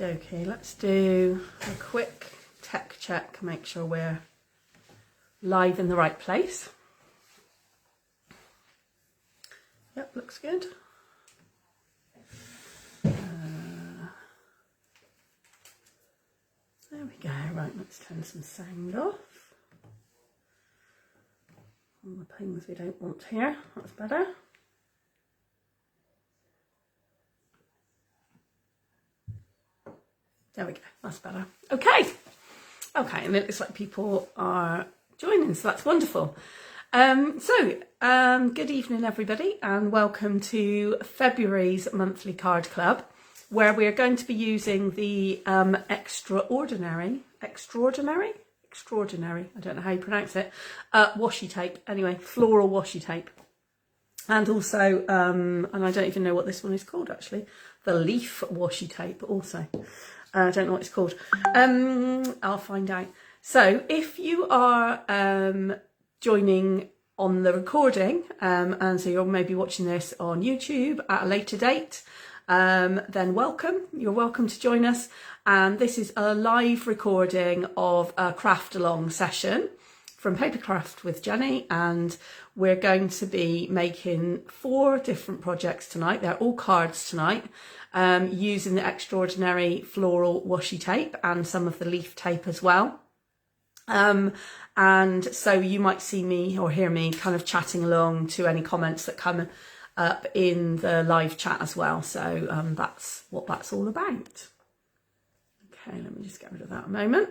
Okay, let's do a quick tech check, make sure we're live in the right place. Yep, looks good. There we go. Right, let's turn some sound off. All the things we don't want here, that's better. There we go, that's better. Okay, and it looks like people are joining, so that's wonderful. Good evening everybody, and welcome to February's monthly card club, where we are going to be using the extraordinary, I don't know how you pronounce it, washi tape, anyway, floral washi tape. And also, and I don't even know what this one is called actually, the leaf washi tape also. I don't know what it's called. I'll find out. So if you are joining on the recording, and so you're maybe watching this on YouTube at a later date, then welcome. You're welcome to join us. And this is a live recording of a craft along session from Papercraft with Jenny, and we're going to be making 4 different projects tonight. They're all cards tonight, using the extraordinary floral washi tape and some of the leaf tape as well. And so you might see me or hear me kind of chatting along to any comments that come up in the live chat as well. So that's what that's all about. Okay, let me just get rid of that a moment.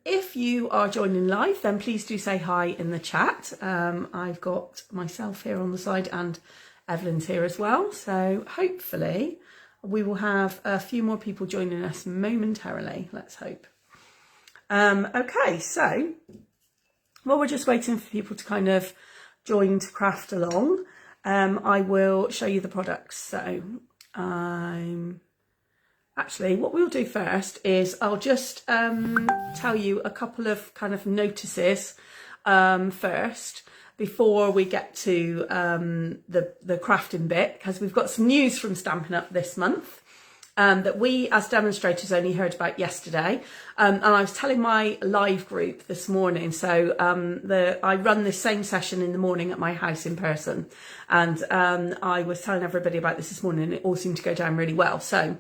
If you are joining live, then please do say hi in the chat. I've got myself here on the side and Evelyn's here as well. So hopefully we will have a few more people joining us momentarily. Let's hope. Okay, so while we're just waiting for people to kind of join to craft along, I will show you the products. So actually, what we'll do first is I'll just tell you a couple of kind of notices first before we get to the crafting bit, because we've got some news from Stampin' Up this month that we as demonstrators only heard about yesterday. And I was telling my live group this morning, so I run this same session in the morning at my house in person, and I was telling everybody about this morning, and it all seemed to go down really well. So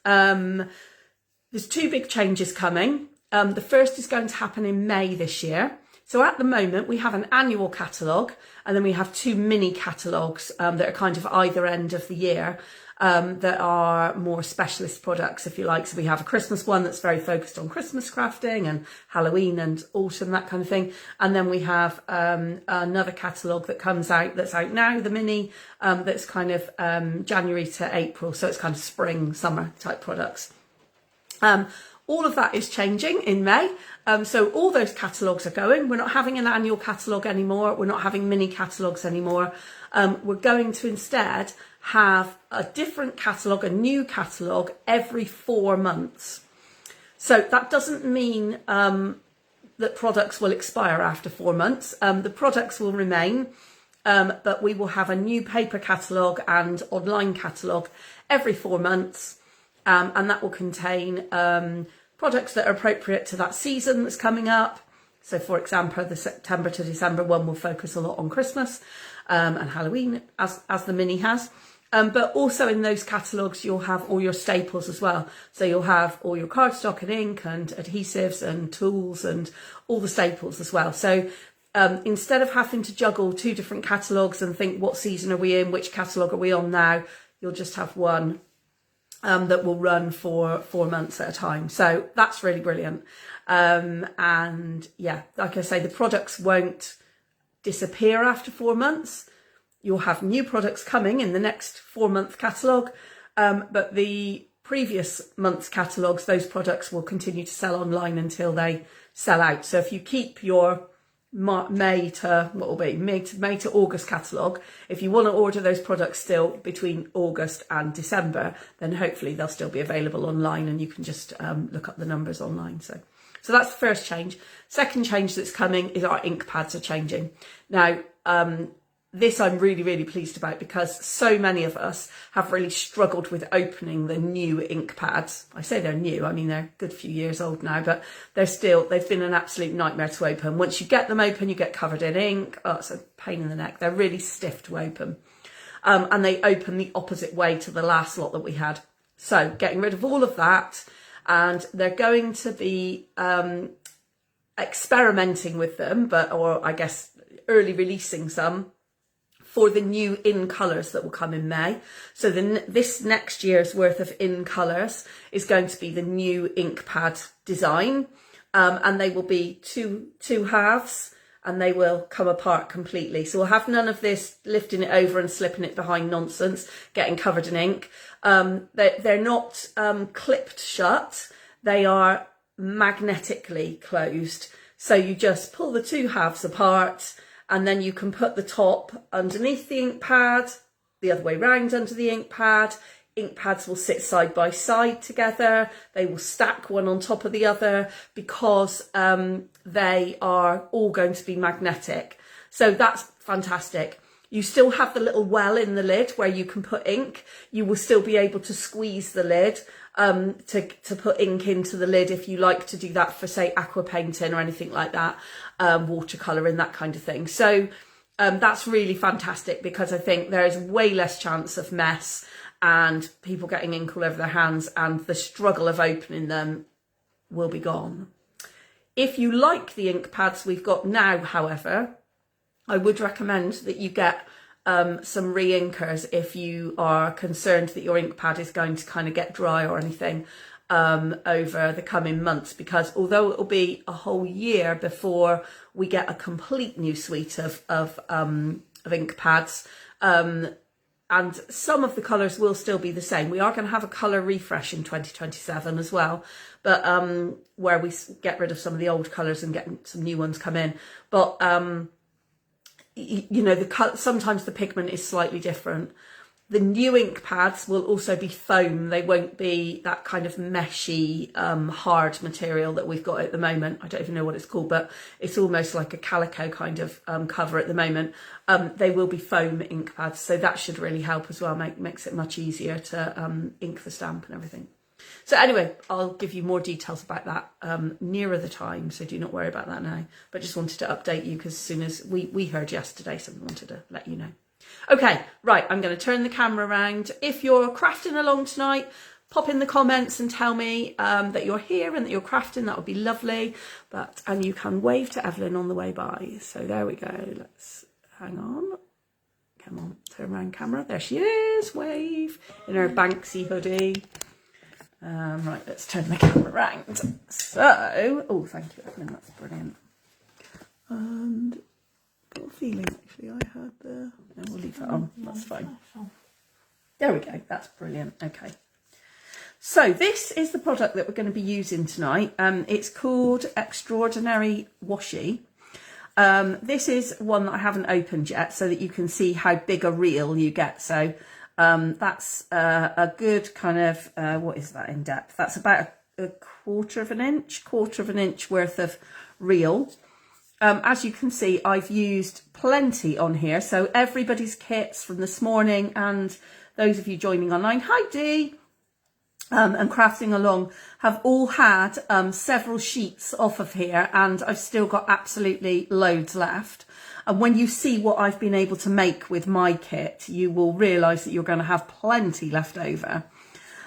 there's 2 big changes coming. The first is going to happen in May this year. So at the moment we have an annual catalogue, and then we have 2 mini catalogues that are kind of either end of the year, that are more specialist products, if you like. So we have a Christmas one that's very focused on Christmas crafting and Halloween and autumn, that kind of thing. And then we have another catalogue that comes out, that's out now, the mini, that's kind of January to April. So it's kind of spring, summer type products. All of that is changing in May. So all those catalogues are going. We're not having an annual catalogue anymore. We're not having mini catalogues anymore. We're going to instead have a different catalogue, a new catalogue every 4 months. So that doesn't mean that products will expire after 4 months. The products will remain, but we will have a new paper catalogue and online catalogue every 4 months. And that will contain products that are appropriate to that season that's coming up. So for example, the September to December one will focus a lot on Christmas and Halloween, as the mini has. But also in those catalogues, you'll have all your staples as well. So you'll have all your cardstock and ink and adhesives and tools and all the staples as well. So instead of having to juggle 2 different catalogues and think, what season are we in, which catalogue are we on now, you'll just have one that will run for 4 months at a time. So that's really brilliant. And yeah, like I say, the products won't disappear after 4 months. You'll have new products coming in the next 4-month catalogue, but the previous month's catalogues, those products will continue to sell online until they sell out. So if you keep your May to August catalogue, if you want to order those products still between August and December, then hopefully they'll still be available online, and you can just look up the numbers online. So that's the first change. Second change that's coming is our ink pads are changing. Now, this I'm really, really pleased about, because so many of us have really struggled with opening the new ink pads. I say they're new, I mean, they're a good few years old now, but they've been an absolute nightmare to open. Once you get them open, you get covered in ink. Oh, it's a pain in the neck. They're really stiff to open. And they open the opposite way to the last lot that we had. So getting rid of all of that, and they're going to be experimenting with them, or I guess early releasing some for the new in colours that will come in May. So this next year's worth of in colours is going to be the new ink pad design, and they will be two halves, and they will come apart completely. So we'll have none of this lifting it over and slipping it behind nonsense, getting covered in ink. They're not clipped shut, they are magnetically closed. So you just pull the two halves apart, and then you can put the top underneath the ink pad, the other way round under the ink pad. Ink pads will sit side by side together. They will stack one on top of the other, because they are all going to be magnetic. So that's fantastic. You still have the little well in the lid where you can put ink. You will still be able to squeeze the lid to put ink into the lid if you like to do that for, say, aqua painting or anything like that, watercolouring, that kind of thing. So that's really fantastic, because I think there is way less chance of mess and people getting ink all over their hands, and the struggle of opening them will be gone. If you like the ink pads we've got now, however, I would recommend that you get some re-inkers if you are concerned that your ink pad is going to kind of get dry or anything over the coming months, because although it will be a whole year before we get a complete new suite of ink pads, and some of the colours will still be the same. We are going to have a colour refresh in 2027 as well, but where we get rid of some of the old colours and get some new ones come in. But you know, sometimes the pigment is slightly different. The new ink pads will also be foam. They won't be that kind of meshy, hard material that we've got at the moment. I don't even know what it's called, but it's almost like a calico kind of cover at the moment. They will be foam ink pads, so that should really help as well. Makes it much easier to ink the stamp and everything. So anyway, I'll give you more details about that nearer the time, so do not worry about that now. But just wanted to update you, because as soon as we heard yesterday, so we wanted to let you know. Okay, right, I'm going to turn the camera around. If you're crafting along tonight, pop in the comments and tell me that you're here and that you're crafting. That would be lovely. And you can wave to Evelyn on the way by. So there we go. Let's hang on. Come on, turn around camera. There she is. Wave in her Banksy hoodie. Right, let's turn the camera around. So, oh, thank you, Evelyn. That's brilliant. And got a feeling actually I had the. No, we'll leave that on. That's fine. There we go. That's brilliant. Okay. So this is the product that we're going to be using tonight. It's called Extraordinary Washi. This is one that I haven't opened yet, so that you can see how big a reel you get. So that's a good kind of what is that in depth? That's about a quarter of an inch worth of reel. As you can see, I've used plenty on here. So everybody's kits from this morning, and those of you joining online, hi Dee, and crafting along, have all had several sheets off of here, and I've still got absolutely loads left. And when you see what I've been able to make with my kit, you will realise that you're going to have plenty left over.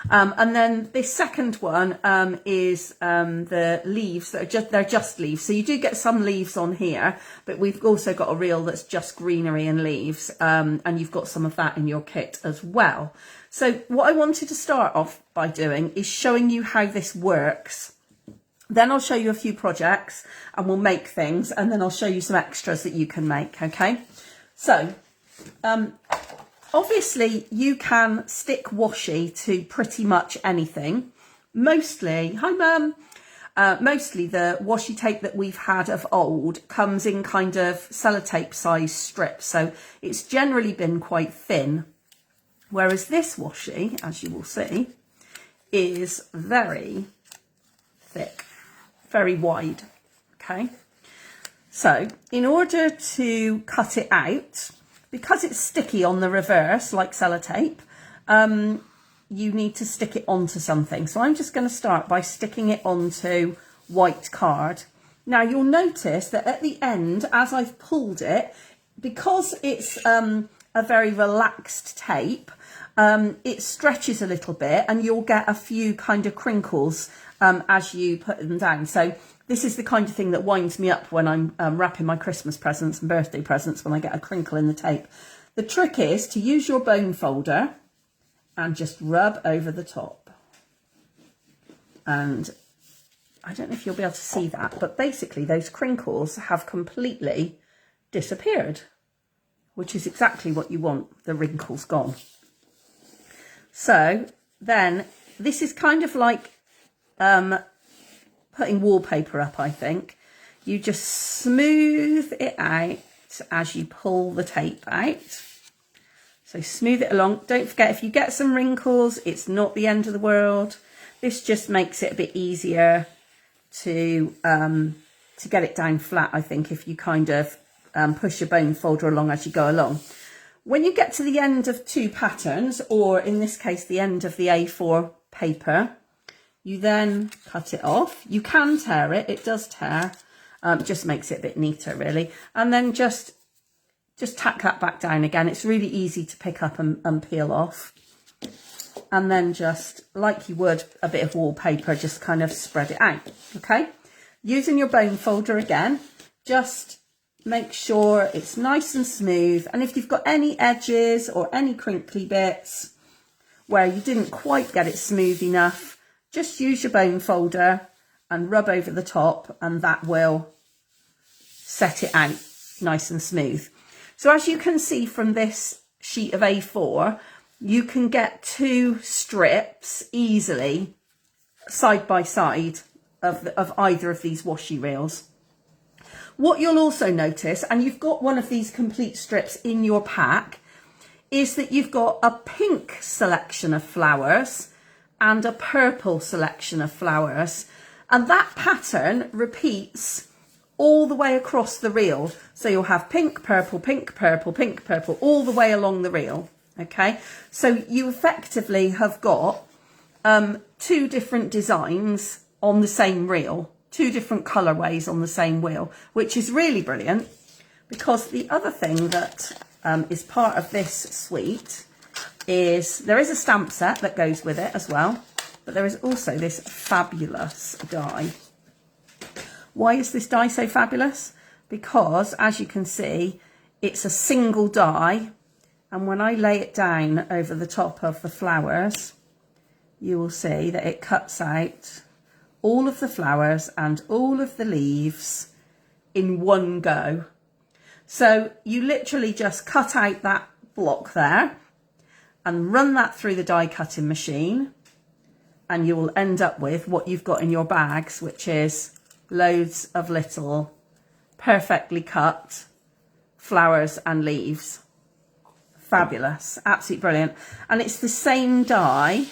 And then this second one is the leaves that are they're just leaves. So you do get some leaves on here, but we've also got a reel that's just greenery and leaves, and you've got some of that in your kit as well. So what I wanted to start off by doing is showing you how this works. Then I'll show you a few projects and we'll make things, and then I'll show you some extras that you can make, okay? So, obviously you can stick washi to pretty much anything. Mostly, hi Mum, mostly the washi tape that we've had of old comes in kind of sellotape size strips, so it's generally been quite thin. Whereas this washi, as you will see, is very thick, very wide, okay? So in order to cut it out, because it's sticky on the reverse, like sellotape, you need to stick it onto something. So I'm just going to start by sticking it onto white card. Now you'll notice that at the end, as I've pulled it, because it's a very relaxed tape, it stretches a little bit and you'll get a few kind of crinkles as you put them down. So this is the kind of thing that winds me up when I'm wrapping my Christmas presents and birthday presents, when I get a crinkle in the tape. The trick is to use your bone folder and just rub over the top. And I don't know if you'll be able to see that, but basically those crinkles have completely disappeared, which is exactly what you want, the wrinkles gone. So then this is kind of like putting wallpaper up, I think. You just smooth it out as you pull the tape out. So smooth it along. Don't forget, if you get some wrinkles, it's not the end of the world. This just makes it a bit easier to get it down flat, I think, if you kind of push your bone folder along as you go along. When you get to the end of two patterns, or in this case, the end of the A4 paper, you then cut it off. You can tear it, it does tear, just makes it a bit neater really. And then just tack that back down again. It's really easy to pick up and peel off. And then just, like you would a bit of wallpaper, just kind of spread it out, okay? Using your bone folder again, just make sure it's nice and smooth. And if you've got any edges or any crinkly bits where you didn't quite get it smooth enough, just use your bone folder and rub over the top, and that will set it out nice and smooth. So as you can see from this sheet of A4, you can get two strips easily side by side of either of these washi reels. What you'll also notice, and you've got one of these complete strips in your pack, is that you've got a pink selection of flowers and a purple selection of flowers. And that pattern repeats all the way across the reel. So you'll have pink, purple, pink, purple, pink, purple, all the way along the reel. Okay, so you effectively have got two different designs on the same reel, two different colorways on the same wheel, which is really brilliant, because the other thing that is part of this suite is there is a stamp set that goes with it as well, but there is also this fabulous die. Why is this die so fabulous? Because as you can see, it's a single die, and when I lay it down over the top of the flowers, you will see that it cuts out all of the flowers and all of the leaves in one go. So you literally just cut out that block there and run that through the die cutting machine, and you will end up with what you've got in your bags, which is loads of little perfectly cut flowers and leaves. Fabulous, absolutely brilliant. And it's the same die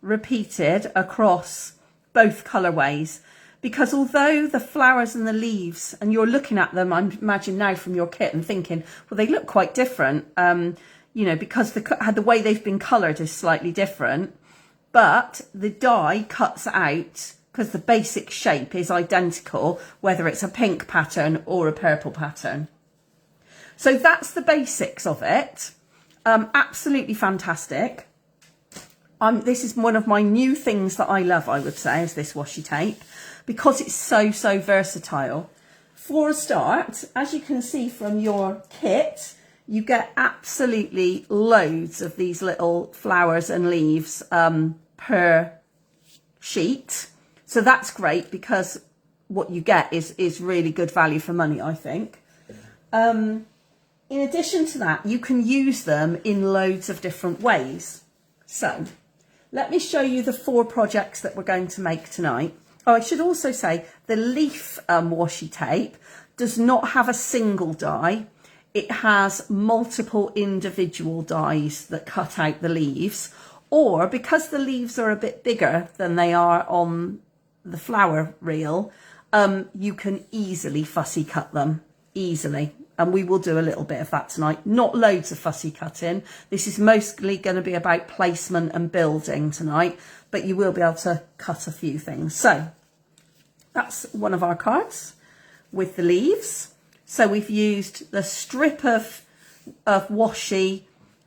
repeated across both colorways, because although the flowers and the leaves, and you're looking at them, I imagine now from your kit and thinking, well, they look quite different, you know, because the way they've been colored is slightly different, but the die cuts out because the basic shape is identical, whether it's a pink pattern or a purple pattern. So that's the basics of it. Absolutely fantastic. This is one of my new things that I love, I would say, is this washi tape, because it's so versatile. For a start, as you can see from your kit, you get absolutely loads of these little flowers and leaves per sheet. So that's great, because what you get is really good value for money, I think. In addition to that, you can use them in loads of different ways. So let me show you the 4 projects that we're going to make tonight. Oh, I should also say the leaf washi tape does not have a single die. It has multiple individual dies that cut out the leaves, or because the leaves are a bit bigger than they are on the flower reel, you can easily fussy cut them, easily. And we will do a little bit of that tonight. Not loads of fussy cutting. This is mostly going to be about placement and building tonight, but you will be able to cut a few things. So that's one of our cards with the leaves. So we've used the strip of washi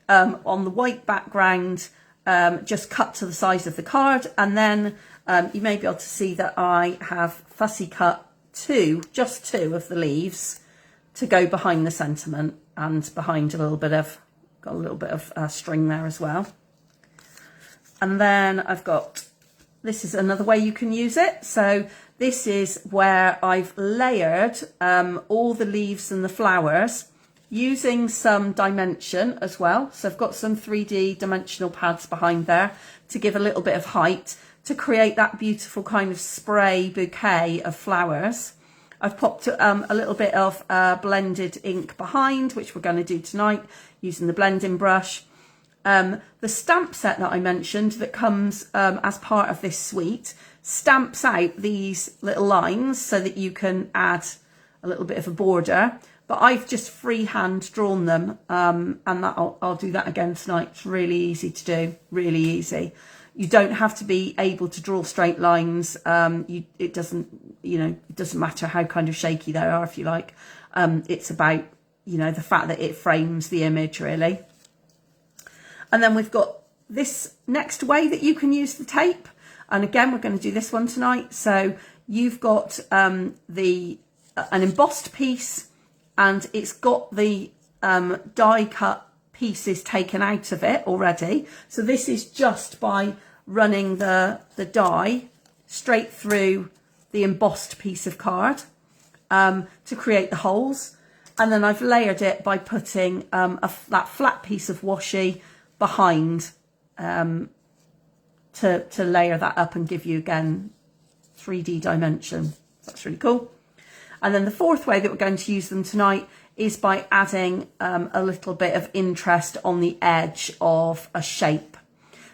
on the white background, just cut to the size of the card. And then you may be able to see that I have fussy cut just two of the leaves to go behind the sentiment and behind got a little bit of string there as well. And then I've got, this is another way you can use it. So this is where I've layered all the leaves and the flowers using some dimension as well. So I've got some 3D dimensional pads behind there to give a little bit of height to create that beautiful kind of spray bouquet of flowers. I've popped a little bit of blended ink behind, which we're going to do tonight using the blending brush. The stamp set that I mentioned that comes as part of this suite stamps out these little lines so that you can add a little bit of a border. But I've just freehand drawn them, and I'll do that again tonight. It's really easy to do, really easy. You don't have to be able to draw straight lines. It doesn't matter how kind of shaky they are, if you like. It's about, the fact that it frames the image, really. And then we've got this next way that you can use the tape. And again, we're going to do this one tonight. So you've got an embossed piece, and it's got the die cut pieces taken out of it already. So this is just by running the die straight through the embossed piece of card to create the holes. And then I've layered it by putting that flat piece of washi behind to layer that up and give you, again, 3D dimension. That's really cool. And then the fourth way that we're going to use them tonight is by adding a little bit of interest on the edge of a shape.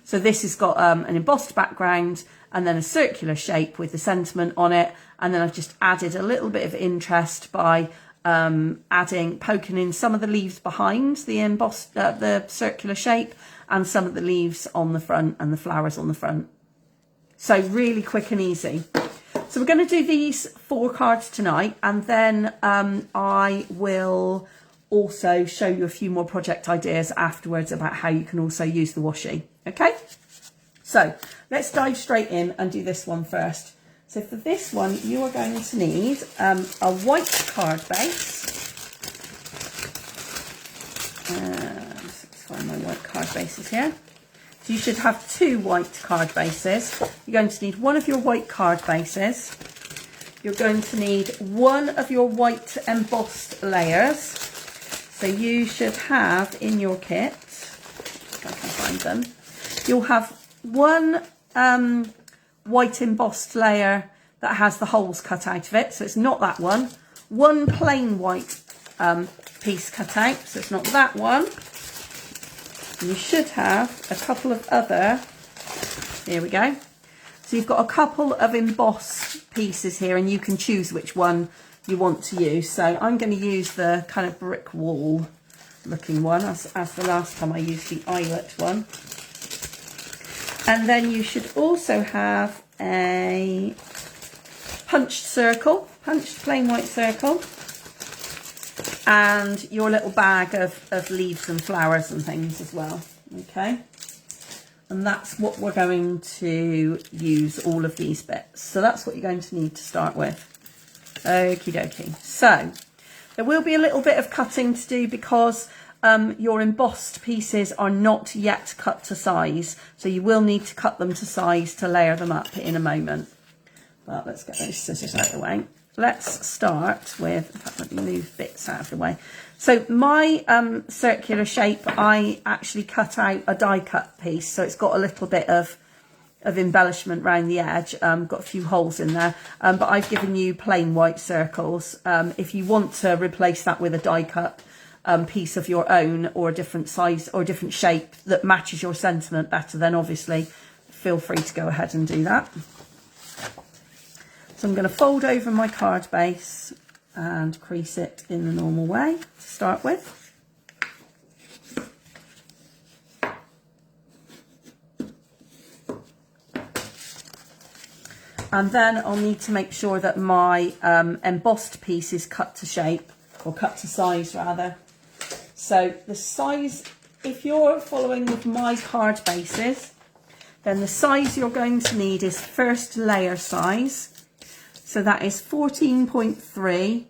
So this has got an embossed background and then a circular shape with the sentiment on it. And then I've just added a little bit of interest by poking in some of the leaves behind the embossed, the circular shape, and some of the leaves on the front and the flowers on the front. So really quick and easy. So we're going to do these 4 cards tonight, and then I will also show you a few more project ideas afterwards about how you can also use the washi. Okay, so let's dive straight in and do this one first. So for this one, you are going to need a white card base. Let's find my white card bases here. So you should have 2 white card bases. You're going to need one of your white card bases. You're going to need one of your white embossed layers. So you should have in your kit, if I can find them, you'll have one white embossed layer that has the holes cut out of it. So it's not that one. One plain white piece cut out. So it's not that one. You should have a couple of other, here we go. So you've got a couple of embossed pieces here, and you can choose which one you want to use. So I'm going to use the kind of brick wall looking one as the last time I used the eyelet one. And then you should also have a punched plain white circle, and your little bag of leaves and flowers and things as well. Okay, and that's what we're going to use, all of these bits. So that's what you're going to need to start with. Okie dokie. So there will be a little bit of cutting to do because your embossed pieces are not yet cut to size. So you will need to cut them to size to layer them up in a moment. But let's get those scissors out of the way. Let's start with, in fact, let me move bits out of the way. So my circular shape, I actually cut out a die cut piece. So it's got a little bit of embellishment around the edge, got a few holes in there, but I've given you plain white circles. If you want to replace that with a die cut piece of your own, or a different size or different shape that matches your sentiment better, then obviously feel free to go ahead and do that. So I'm going to fold over my card base and crease it in the normal way to start with. And then I'll need to make sure that my embossed piece is cut to shape, or cut to size rather. So the size, if you're following with my card bases, then the size you're going to need is first layer size. So that is 14.3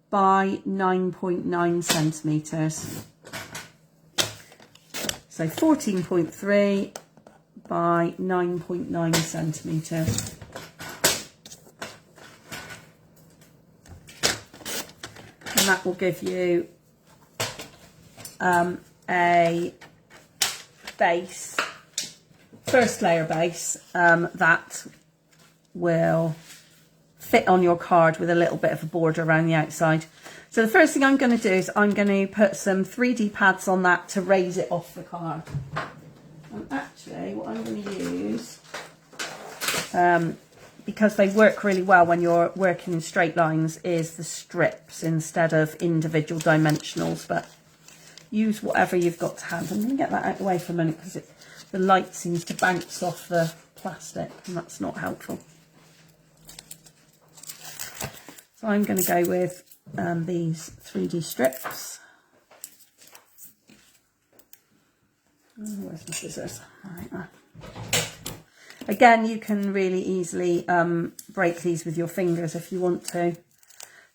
by 9.9 centimetres. So 14.3 by 9.9 centimetres. And that will give you a base, first layer base, that will fit on your card with a little bit of a border around the outside. So the first thing I'm going to do is I'm going to put some 3D pads on that to raise it off the card. And actually what I'm going to use, because they work really well when you're working in straight lines, is the strips instead of individual dimensionals, but use whatever you've got to hand. I'm going to get that out of the way for a minute because the light seems to bounce off the plastic and that's not helpful. So I'm going to go with these 3D strips. Oh, where's my scissors? Right. Again, you can really easily break these with your fingers if you want to.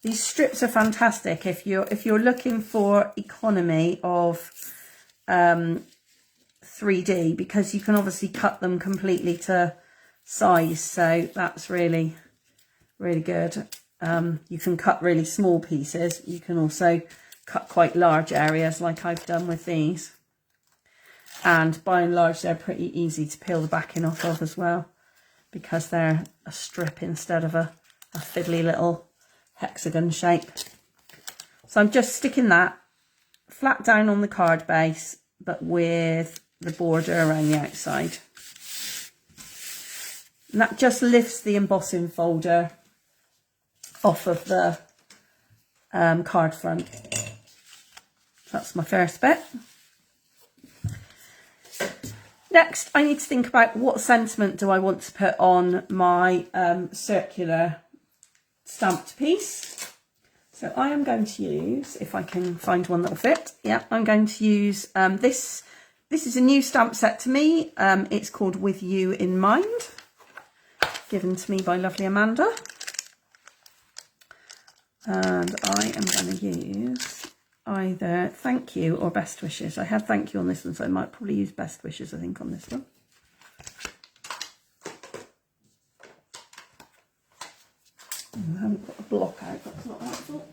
These strips are fantastic if you're looking for economy of 3D, because you can obviously cut them completely to size. So that's really, really good. You can cut really small pieces. You can also cut quite large areas like I've done with these. And by and large, they're pretty easy to peel the backing off of as well, because they're a strip instead of a fiddly little hexagon shape. So I'm just sticking that flat down on the card base, but with the border around the outside. And that just lifts the embossing folder off of the card front. That's my first bit. Next, I need to think about what sentiment do I want to put on my circular stamped piece. So I am going to use, if I can find one that will fit, yeah, I'm going to use this. This is a new stamp set to me. It's called With You in Mind, given to me by lovely Amanda. And I am going to use either Thank You or Best Wishes. I have Thank You on this one, so I might probably use Best Wishes, I think, on this one. I haven't got a block out, that's not helpful.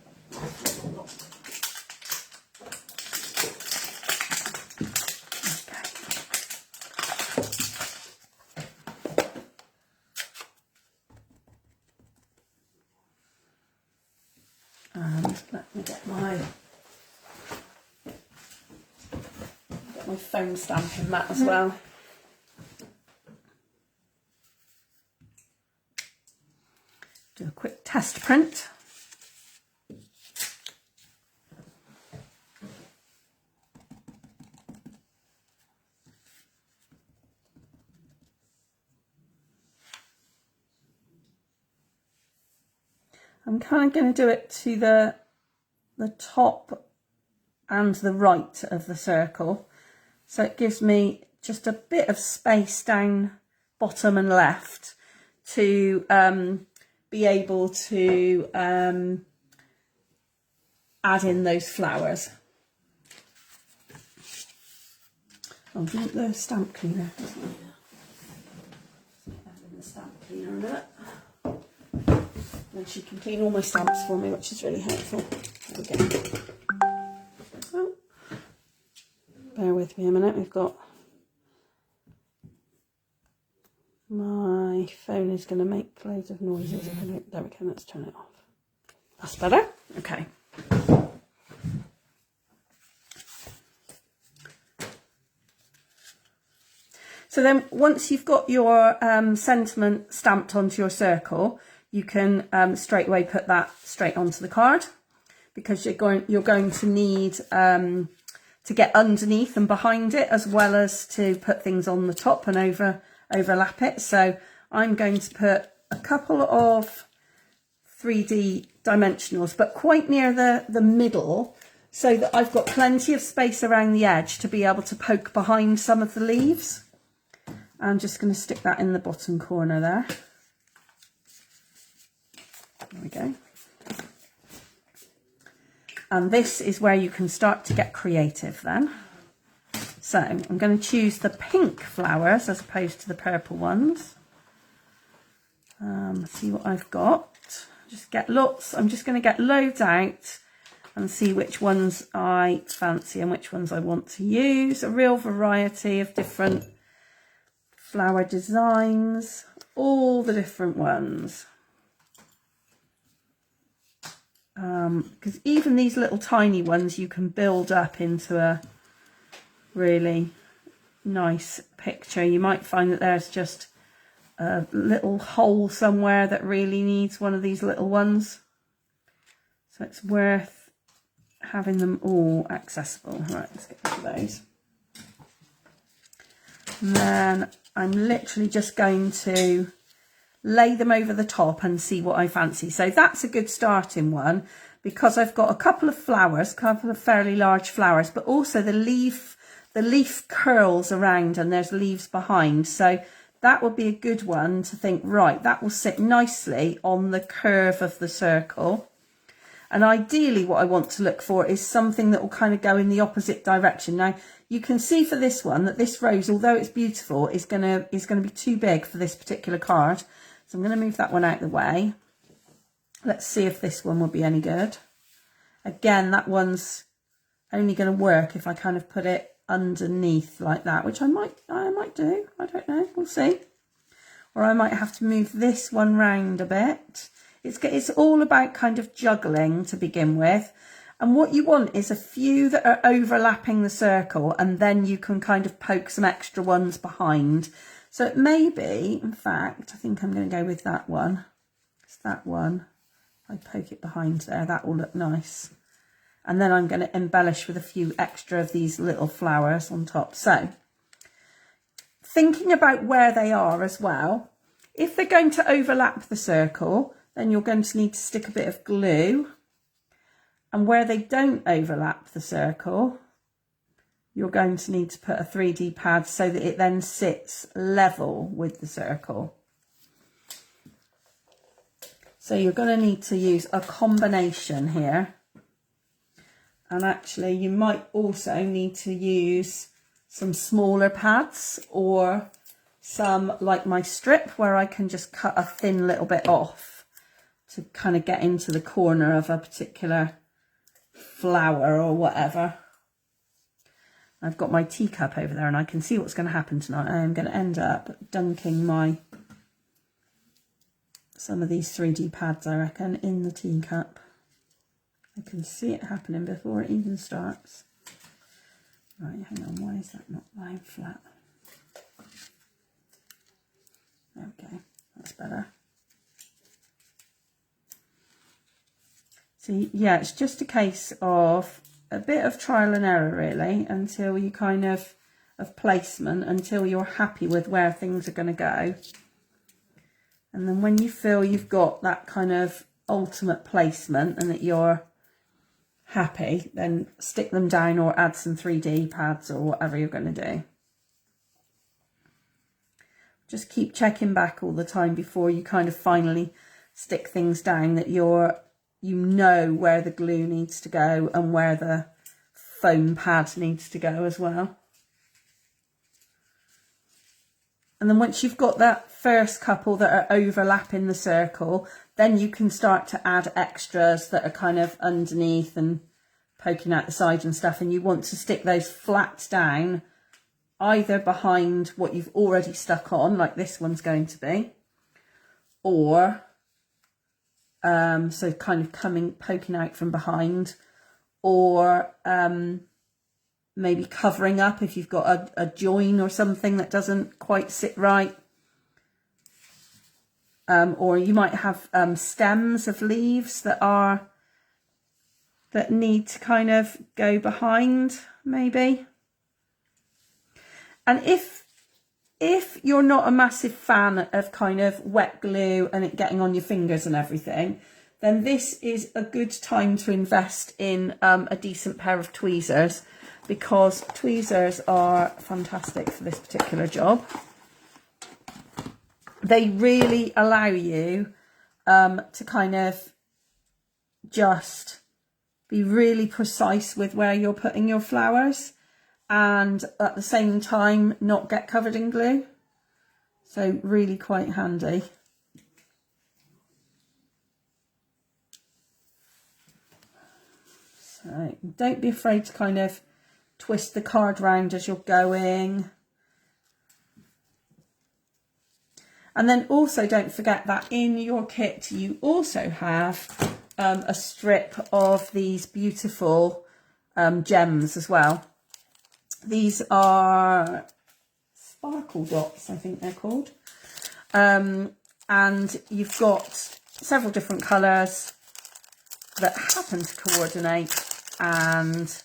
And let me get my foam stamping mat as well. Do a quick test print. I'm kind of going to do it to the top and the right of the circle, so it gives me just a bit of space down bottom and left to be able to add in those flowers. I'll do the stamp cleaner. Add the stamp cleaner in it. And she can clean all my stamps for me, which is really helpful. There we go. Oh, bear with me a minute. We've got my phone is going to make loads of noises. There we go. Let's turn it off. That's better. Okay. So then, once you've got your sentiment stamped onto your circle, you can straight away put that straight onto the card, because you're going to need to get underneath and behind it, as well as to put things on the top and overlap it. So I'm going to put a couple of 3D dimensionals, but quite near the middle, so that I've got plenty of space around the edge to be able to poke behind some of the leaves. I'm just going to stick that in the bottom corner there. There we go. And this is where you can start to get creative then. So I'm going to choose the pink flowers as opposed to the purple ones. See what I've got. Just get lots. I'm just going to get loads out and see which ones I fancy and which ones I want to use. A real variety of different flower designs, all the different ones. Because even these little tiny ones you can build up into a really nice picture. You might find that there's just a little hole somewhere that really needs one of these little ones. So it's worth having them all accessible. Right, let's get rid of those. And then I'm literally just going to lay them over the top and see what I fancy. So that's a good starting one, because I've got a couple of flowers, a couple of fairly large flowers, but also the leaf curls around and there's leaves behind. So that would be a good one to think, right, that will sit nicely on the curve of the circle. And ideally what I want to look for is something that will kind of go in the opposite direction. Now you can see for this one that this rose, although it's beautiful, is going to be too big for this particular card. So I'm going to move that one out of the way. Let's see if this one will be any good. Again, that one's only going to work if I kind of put it underneath like that, which I might do. I don't know. We'll see. Or I might have to move this one round a bit. It's all about kind of juggling to begin with. And what you want is a few that are overlapping the circle, and then you can kind of poke some extra ones behind. So it may be, in fact, I think I'm going to go with that one. It's that one. I poke it behind there, that will look nice. And then I'm going to embellish with a few extra of these little flowers on top. So thinking about where they are as well, if they're going to overlap the circle, then you're going to need to stick a bit of glue. And where they don't overlap the circle, you're going to need to put a 3D pad so that it then sits level with the circle. So you're going to need to use a combination here. And actually you might also need to use some smaller pads, or some like my strip where I can just cut a thin little bit off to kind of get into the corner of a particular flower or whatever. I've got my teacup over there and I can see what's going to happen tonight. I am going to end up dunking some of these 3D pads, I reckon, in the teacup. I can see it happening before it even starts. Right, hang on, why is that not lying flat? There we go, that's better. So yeah, it's just a case of a bit of trial and error really, until you kind of placement, until you're happy with where things are going to go. And then when you feel you've got that kind of ultimate placement and that you're happy, then stick them down or add some 3D pads or whatever you're going to do. Just keep checking back all the time before you kind of finally stick things down, that you know where the glue needs to go and where the foam pad needs to go as well. And then once you've got that first couple that are overlapping the circle, then you can start to add extras that are kind of underneath and poking out the side and stuff. And you want to stick those flat down, either behind what you've already stuck on, like this one's going to be, or so kind of poking out from behind, or maybe covering up if you've got a join or something that doesn't quite sit right. or you might have stems of leaves that need to kind of go behind, maybe. And if you're not a massive fan of kind of wet glue and it getting on your fingers and everything, then this is a good time to invest in a decent pair of tweezers, because tweezers are fantastic for this particular job. They really allow you to kind of just be really precise with where you're putting your flowers, and at the same time not get covered in glue. So really quite handy. So don't be afraid to kind of twist the card round as you're going. And then also don't forget that in your kit you also have a strip of these beautiful gems as well. These are sparkle dots, I think they're called. And you've got several different colours that happen to coordinate, and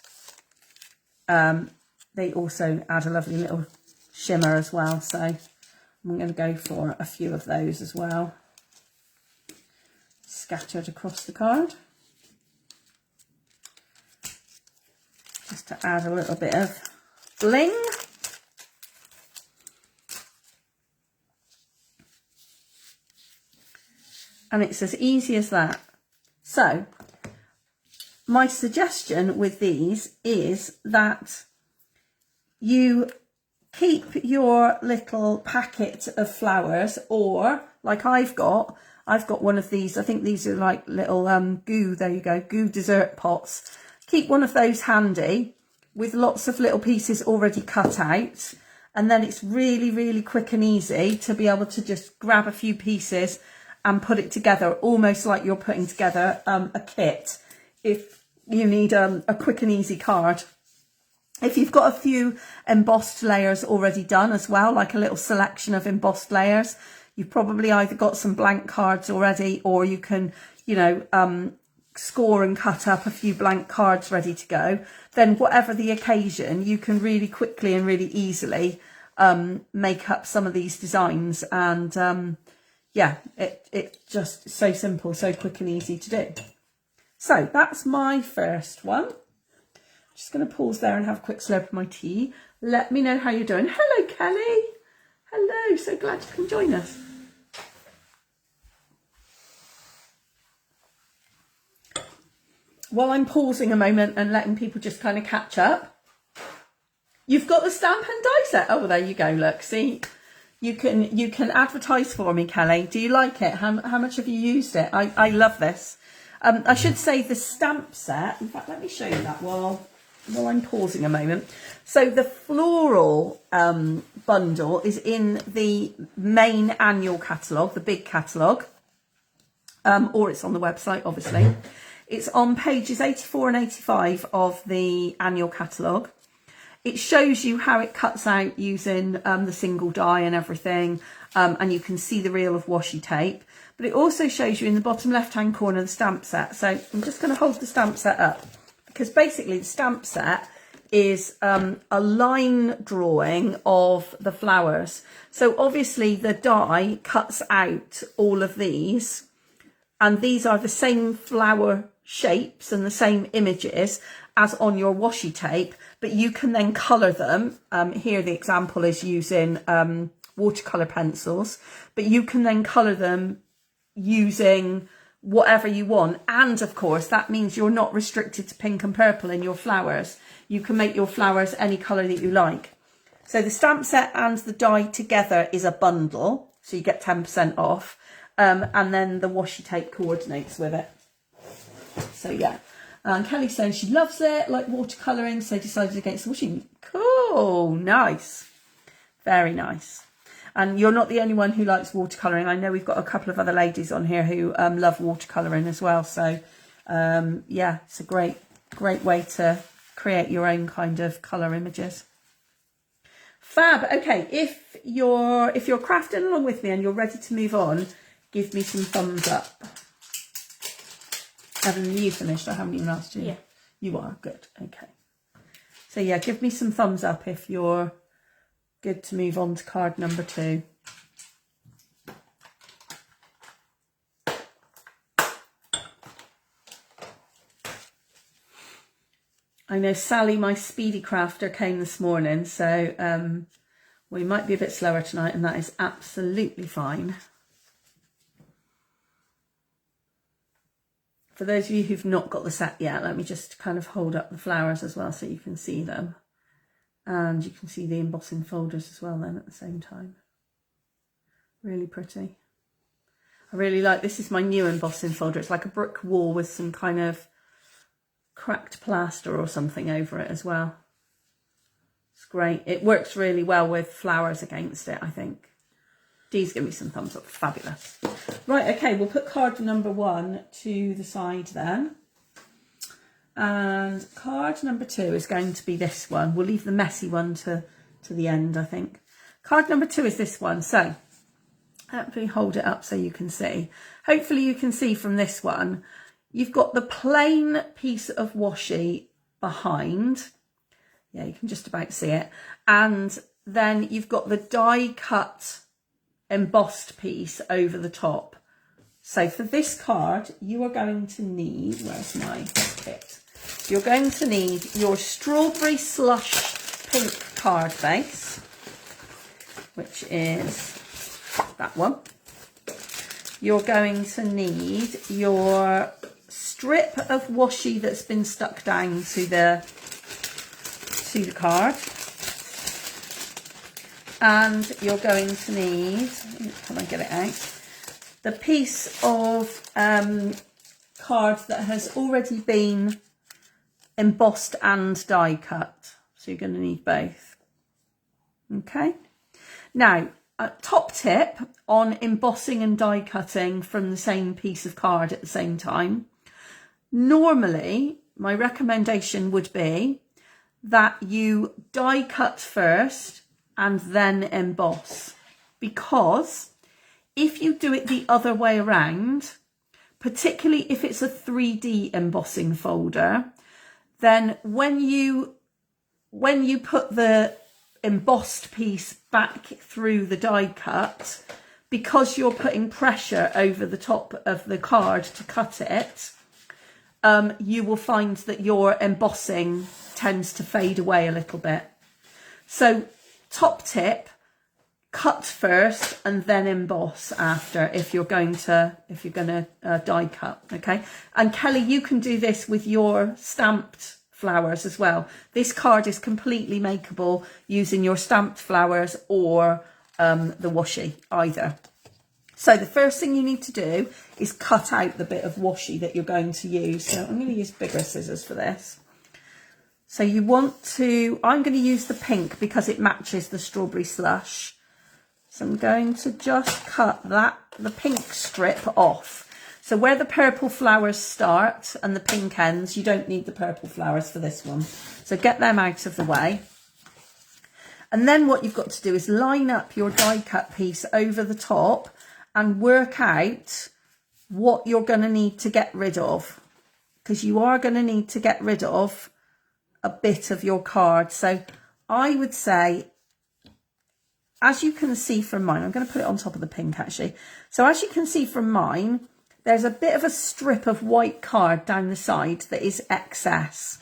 they also add a lovely little shimmer as well. So I'm going to go for a few of those as well, scattered across the card, just to add a little bit of bling. And it's as easy as that. So my suggestion with these is that you keep your little packet of flowers, or like I've got one of these. I think these are like little goo, there you go, goo dessert pots. Keep one of those handy with lots of little pieces already cut out, and then it's really, really quick and easy to be able to just grab a few pieces and put it together, almost like you're putting together a kit if you need a quick and easy card. If you've got a few embossed layers already done as well, like a little selection of embossed layers, you've probably either got some blank cards already, or you can, you know, score and cut up a few blank cards ready to go. Then whatever the occasion, you can really quickly and really easily make up some of these designs. And yeah, it's just so simple, so quick and easy to do. So that's my first one. Just going to pause there and have a quick slurp of my tea. Let me know how you're doing. Hello, Kelly. Hello, so glad you can join us. While I'm pausing a moment and letting people just kind of catch up, you've got the Stampin die set. Oh, well, there you go. Look, see, you can advertise for me, Kelly. Do you like it? How much have you used it? I love this. I should say the stamp set. In fact, let me show you that while I'm pausing a moment. So the Floral bundle is in the main annual catalogue, the big catalogue, or it's on the website, obviously. It's on pages 84 and 85 of the annual catalogue. It shows you how it cuts out using the single die and everything, and you can see the reel of washi tape. But it also shows you in the bottom left-hand corner the stamp set. So I'm just going to hold the stamp set up, because basically the stamp set is a line drawing of the flowers. So obviously the die cuts out all of these, and these are the same flower shapes and the same images as on your washi tape, but you can then colour them. Here the example is using watercolour pencils, but you can then colour them using whatever you want. And of course that means you're not restricted to pink and purple in your flowers. You can make your flowers any colour that you like. So the stamp set and the die together is a bundle, so you get 10% off, and then the washi tape coordinates with it. So yeah, and Kelly's saying she loves it, like watercolouring, so decided against the washing. Cool, nice, very nice. And you're not the only one who likes watercolouring. I know we've got a couple of other ladies on here who love watercolouring as well. So yeah, it's a great way to create your own kind of colour images. Fab. Okay, if you're crafting along with me and you're ready to move on, give me some thumbs up. Haven't you finished? I haven't even asked you. Yeah. You are, good, okay. So yeah, give me some thumbs up if you're good to move on to card number 2. I know Sally, my speedy crafter, came this morning, so we might be a bit slower tonight, and that is absolutely fine. For those of you who've not got the set yet, let me just kind of hold up the flowers as well so you can see them. And you can see the embossing folders as well then at the same time. Really pretty. I really like, this is my new embossing folder. It's like a brick wall with some kind of cracked plaster or something over it as well. It's great. It works really well with flowers against it, I think. Dee's give me some thumbs up. Fabulous. Right, okay, we'll put card number 1 to the side then. And card number 2 is going to be this one. We'll leave the messy one to the end, I think. Card number 2 is this one. So let me hold it up so you can see. Hopefully you can see from this one, you've got the plain piece of washi behind. Yeah, you can just about see it. And then you've got the die cut embossed piece over the top. So for this card, you are going to need, where's my kit? You're going to need your strawberry slush pink card base, which is that one. You're going to need your strip of washi that's been stuck down to the card. And you're going to need, can I get it out? The piece of card that has already been embossed and die cut. So you're going to need both. Okay. Now, a top tip on embossing and die cutting from the same piece of card at the same time. Normally, my recommendation would be that you die cut first and then emboss, because if you do it the other way around, particularly if it's a 3D embossing folder, then when you put the embossed piece back through the die cut, because you're putting pressure over the top of the card to cut it, you will find that your embossing tends to fade away a little bit. So top tip, cut first and then emboss after if you're going to die cut. Okay, and Kelly, you can do this with your stamped flowers as well. This card is completely makeable using your stamped flowers or the washi, either. So the first thing you need to do is cut out the bit of washi that you're going to use. So I'm going to use bigger scissors for this. So you want to, I'm going to use the pink because it matches the strawberry slush. So I'm going to just cut the pink strip off. So where the purple flowers start and the pink ends, you don't need the purple flowers for this one. So get them out of the way. And then what you've got to do is line up your die cut piece over the top and work out what you're going to need to get rid of. Because you are going to need to get rid of a bit of your card. So I would say, as you can see from mine, I'm going to put it on top of the pink actually. So as you can see from mine, there's a bit of a strip of white card down the side that is excess.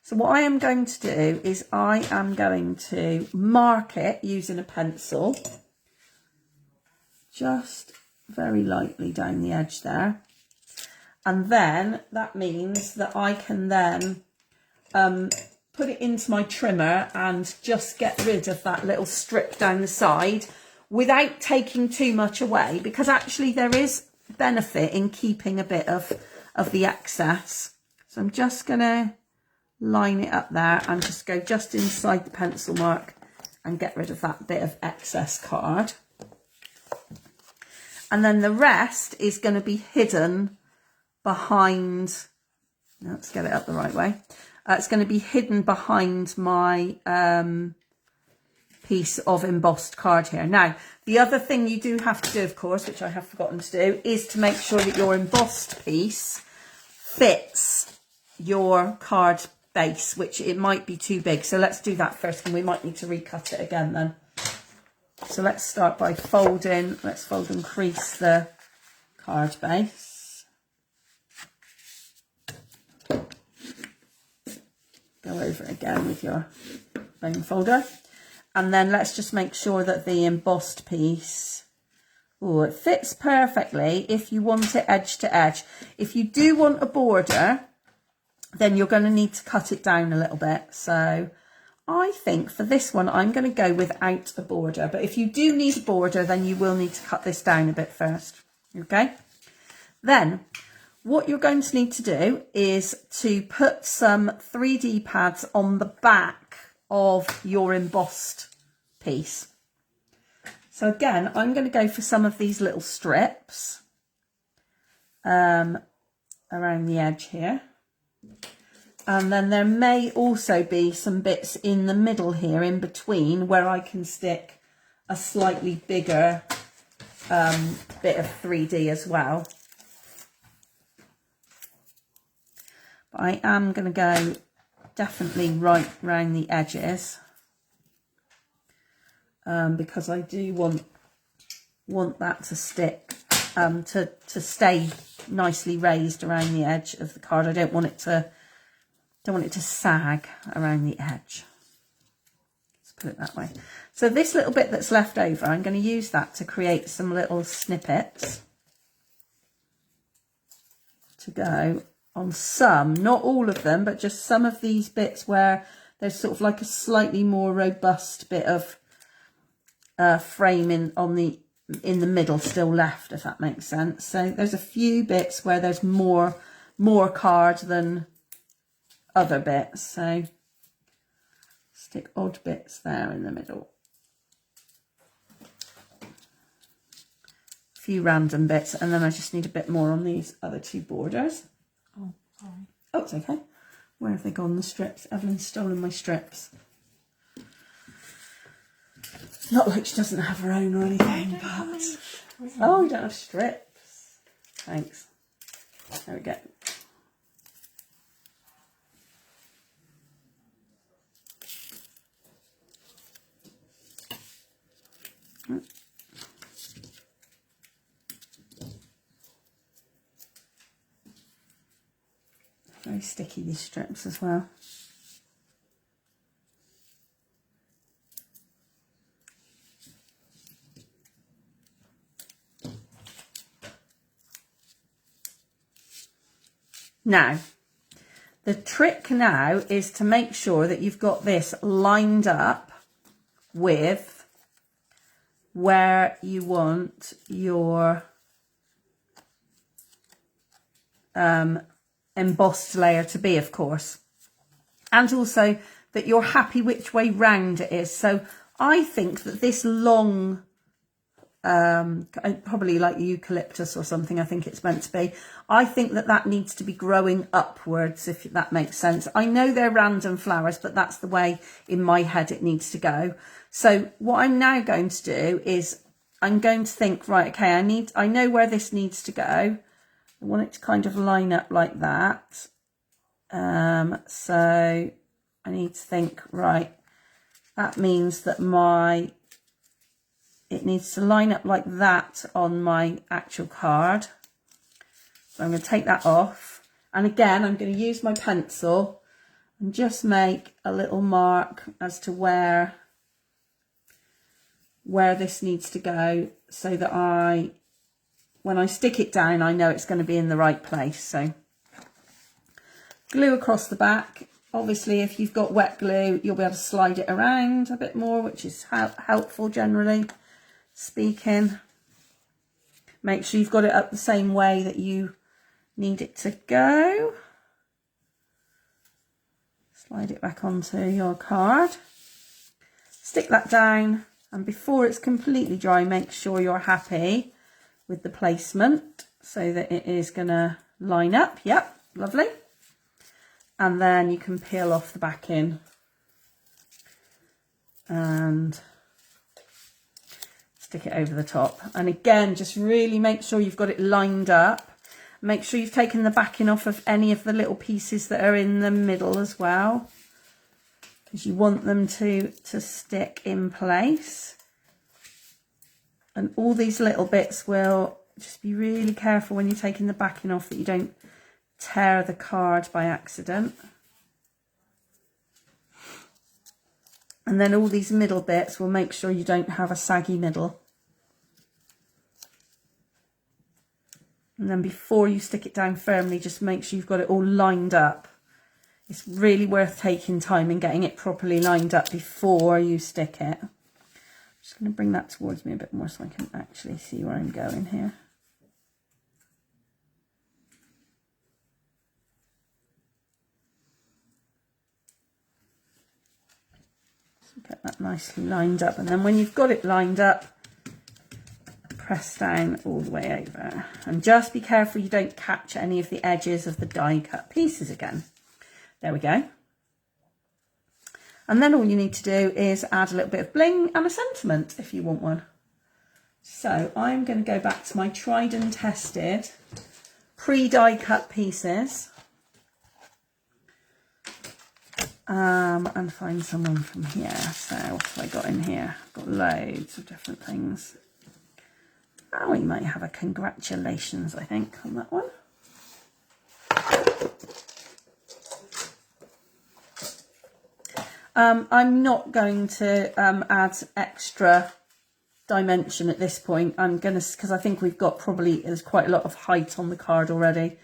So what I am going to do is I am going to mark it using a pencil, just very lightly down the edge there. And then that means that I can then put it into my trimmer and just get rid of that little strip down the side without taking too much away, because actually there is benefit in keeping a bit of the excess. So I'm just going to line it up there and just go just inside the pencil mark and get rid of that bit of excess card. And then the rest is going to be hidden behind, let's get it up the right way. It's going to be hidden behind my piece of embossed card here. Now, the other thing you do have to do, of course, which I have forgotten to do, is to make sure that your embossed piece fits your card base, which it might be too big. So let's do that first, and we might need to recut it again then. So let's start by folding. Let's fold and crease the card base. Go over it again with your bone folder. And then let's just make sure that the embossed piece, oh, it fits perfectly if you want it edge to edge. If you do want a border, then you're going to need to cut it down a little bit. So I think for this one, I'm going to go without a border. But if you do need a border, then you will need to cut this down a bit first. Okay? Then what you're going to need to do is to put some 3D pads on the back of your embossed piece. So again, I'm going to go for some of these little strips around the edge here. And then there may also be some bits in the middle here in between where I can stick a slightly bigger bit of 3D as well. But I am going to go definitely right round the edges because I do want that to stick, to stay nicely raised around the edge of the card. I don't want it to sag around the edge. Let's put it that way. So this little bit that's left over, I'm going to use that to create some little snippets to go on some, not all of them, but just some of these bits where there's sort of like a slightly more robust bit of frame in the middle still left, if that makes sense. So there's a few bits where there's more card than other bits. So stick odd bits there in the middle. A few random bits, and then I just need a bit more on these other two borders. Oh, sorry. Oh, it's okay. Where have they gone, the strips? Evelyn's stolen my strips. Not like she doesn't have her own or anything, but... Oh, you don't have strips. Thanks. There we go. Very sticky, these strips as well. Now, the trick now is to make sure that you've got this lined up with where you want your embossed layer to be, of course, and also that you're happy which way round it is. So I think that this long, probably like eucalyptus or something, I think it's meant to be, I think that that needs to be growing upwards, if that makes sense. I know they're random flowers, but that's the way in my head it needs to go. So what I'm now going to do is I'm going to think, right, okay, I know where this needs to go. I want it to kind of line up like that. So I need to think, right, that means that it needs to line up like that on my actual card. So I'm going to take that off. And again, I'm going to use my pencil and just make a little mark as to where this needs to go, so that when I stick it down, I know it's going to be in the right place. So glue across the back. Obviously, if you've got wet glue, you'll be able to slide it around a bit more, which is helpful generally speaking. Make sure you've got it up the same way that you need it to go. Slide it back onto your card. Stick that down, and before it's completely dry, make sure you're happy with the placement so that it is going to line up. Yep, lovely. And then you can peel off the backing and stick it over the top. And again, just really make sure you've got it lined up. Make sure you've taken the backing off of any of the little pieces that are in the middle as well, because you want them to stick in place. And all these little bits will just be really careful when you're taking the backing off that you don't tear the card by accident. And then all these middle bits will make sure you don't have a saggy middle. And then before you stick it down firmly, just make sure you've got it all lined up. It's really worth taking time and getting it properly lined up before you stick it. I'm just going to bring that towards me a bit more so I can actually see where I'm going here. So get that nicely lined up, and then when you've got it lined up, press down all the way over, and just be careful you don't catch any of the edges of the die cut pieces again. There we go. And then all you need to do is add a little bit of bling and a sentiment if you want one. So I'm going to go back to my tried and tested pre-die cut pieces and find someone from here. So what have I got in here? I've got loads of different things. Oh, we might have a congratulations, I think, on that one. I'm not going to add extra dimension at this point. I'm going to, because I think we've got there's quite a lot of height on the card already.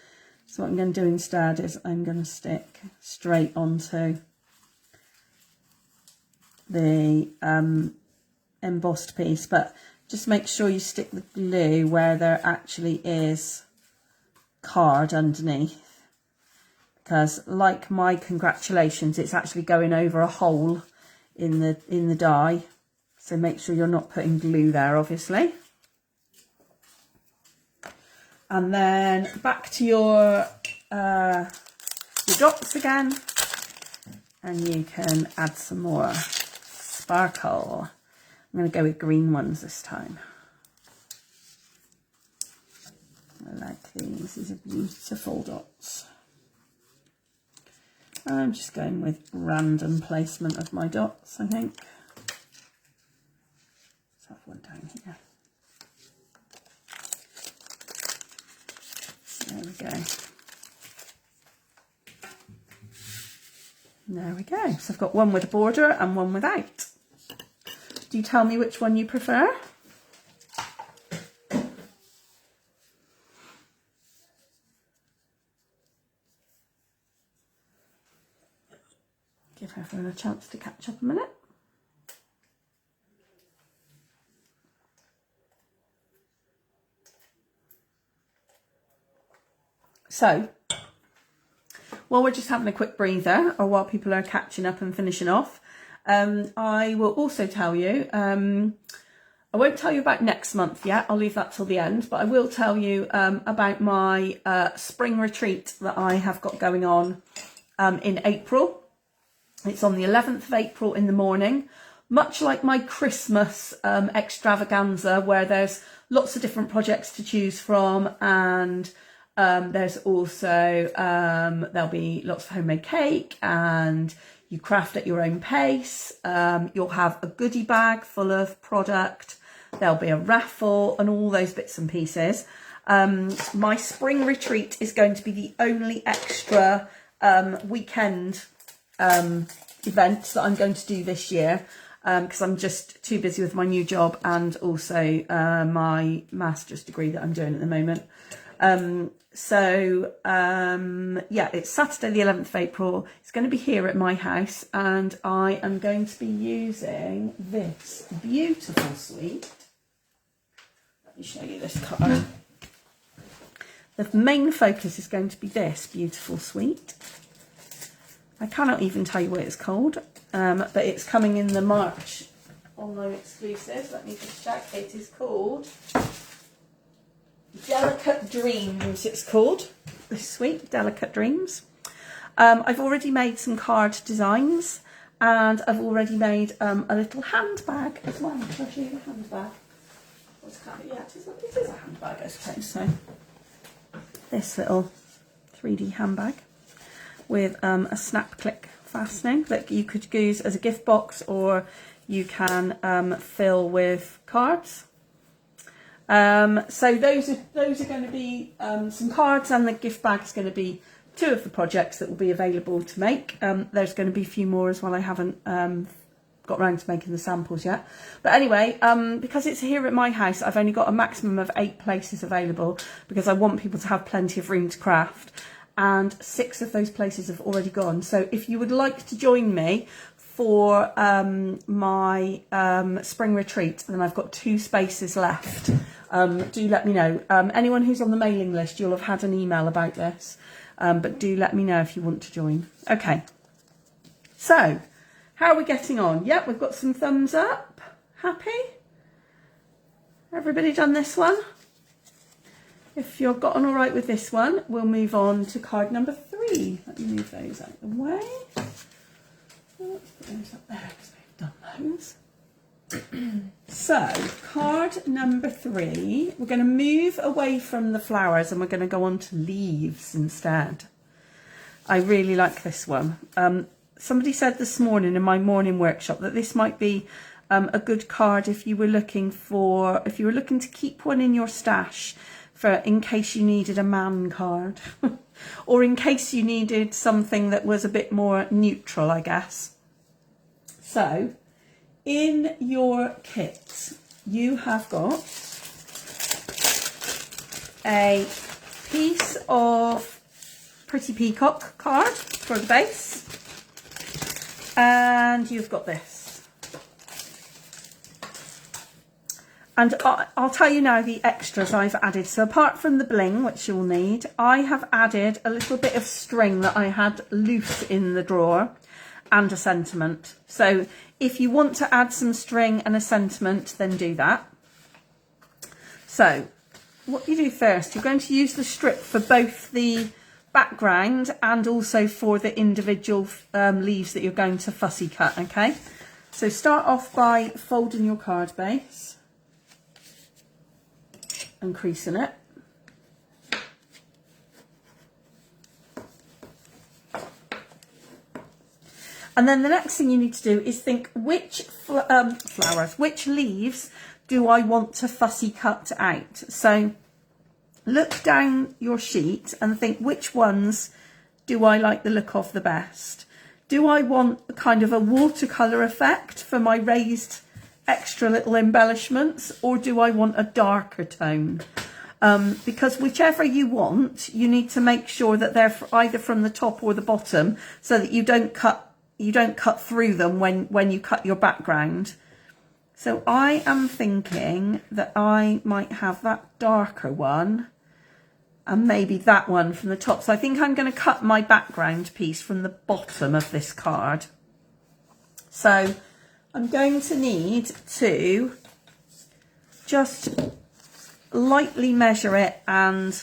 So what I'm going to do instead is I'm going to stick straight onto the embossed piece, but just make sure you stick the glue where there actually is card underneath, because like my congratulations, it's actually going over a hole in the die, so make sure you're not putting glue there, obviously. And then back to your dots again, and you can add some more sparkle. I'm going to go with green ones this time. I like these. These are beautiful dots. I'm just going with random placement of my dots, I think. Let's have one down here. There we go. There we go. So I've got one with a border and one without. Do you tell me which one you prefer? Give everyone a chance to catch up a minute. So, while we're just having a quick breather, or while people are catching up and finishing off, I will also tell you, I won't tell you about next month yet, I'll leave that till the end, but I will tell you about my spring retreat that I have got going on in April. It's on the 11th of April in the morning, much like my Christmas extravaganza, where there's lots of different projects to choose from, and there's also, there'll be lots of homemade cake, and you craft at your own pace. You'll have a goodie bag full of product. There'll be a raffle and all those bits and pieces. My spring retreat is going to be the only extra weekend event that I'm going to do this year, because I'm just too busy with my new job and also my master's degree that I'm doing at the moment. Yeah, it's Saturday the 11th of April. It's going to be here at my house, and I am going to be using this beautiful suite. Let me show you this card. The main focus is going to be this beautiful suite. I cannot even tell you what it's called, but it's coming in the March online exclusives. Let me just check. It is called Delicate Dreams. It's called this suite, Delicate Dreams. I've already made some card designs, and I've already made a little handbag as well. Shall I show you the handbag? Yeah, it is a handbag, I suppose. So this little 3D handbag with a snap click fastening that you could use as a gift box, or you can fill with cards. So those are going to be some cards, and the gift bag is going to be 2 of the projects that will be available to make. There's going to be a few more as well. I haven't got around to making the samples yet. But anyway, because it's here at my house, I've only got a maximum of 8 places available because I want people to have plenty of room to craft. And 6 of those places have already gone. So if you would like to join me for my spring retreat, then I've got 2 spaces left. Do let me know. Anyone who's on the mailing list, you'll have had an email about this. But do let me know if you want to join. Okay. So, how are we getting on? Yep, we've got some thumbs up. Happy? Everybody done this one? If you've gotten all right with this one, we'll move on to card number 3. Let me move those out of the way. Let's put those up there because we've done those. So, card number 3, we're going to move away from the flowers and we're going to go on to leaves instead. I really like this one. Somebody said this morning in my morning workshop that this might be a good card if you were looking to keep one in your stash for in case you needed a man card or in case you needed something that was a bit more neutral, I guess. So in your kit, you have got a piece of Pretty Peacock card for the base. And you've got this. And I'll tell you now the extras I've added. So apart from the bling, which you'll need, I have added a little bit of string that I had loose in the drawer and a sentiment. So if you want to add some string and a sentiment, then do that. So what you do first, you're going to use the strip for both the background and also for the individual leaves that you're going to fussy cut. Okay, so start off by folding your card base and creasing it. And then the next thing you need to do is think which which leaves do I want to fussy cut out. So look down your sheet and think which ones do I like the look of the best. Do I want kind of a watercolour effect for my raised extra little embellishments, or do I want a darker tone? Because whichever you want, you need to make sure that they're either from the top or the bottom so that you don't cut through them when you cut your background. So I am thinking that I might have that darker one and maybe that one from the top. So I think I'm going to cut my background piece from the bottom of this card. So I'm going to need to just lightly measure it and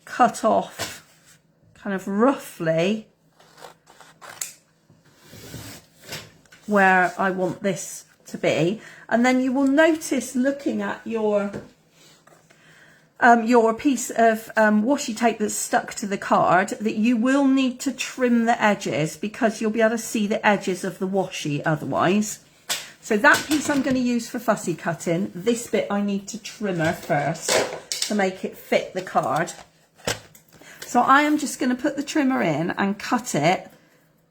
cut off kind of roughly where I want this to be. And then you will notice, looking at your piece of washi tape that's stuck to the card, that you will need to trim the edges because you'll be able to see the edges of the washi otherwise. So that piece I'm going to use for fussy cutting. This bit I need to trimmer first to make it fit the card. So I am just going to put the trimmer in and cut it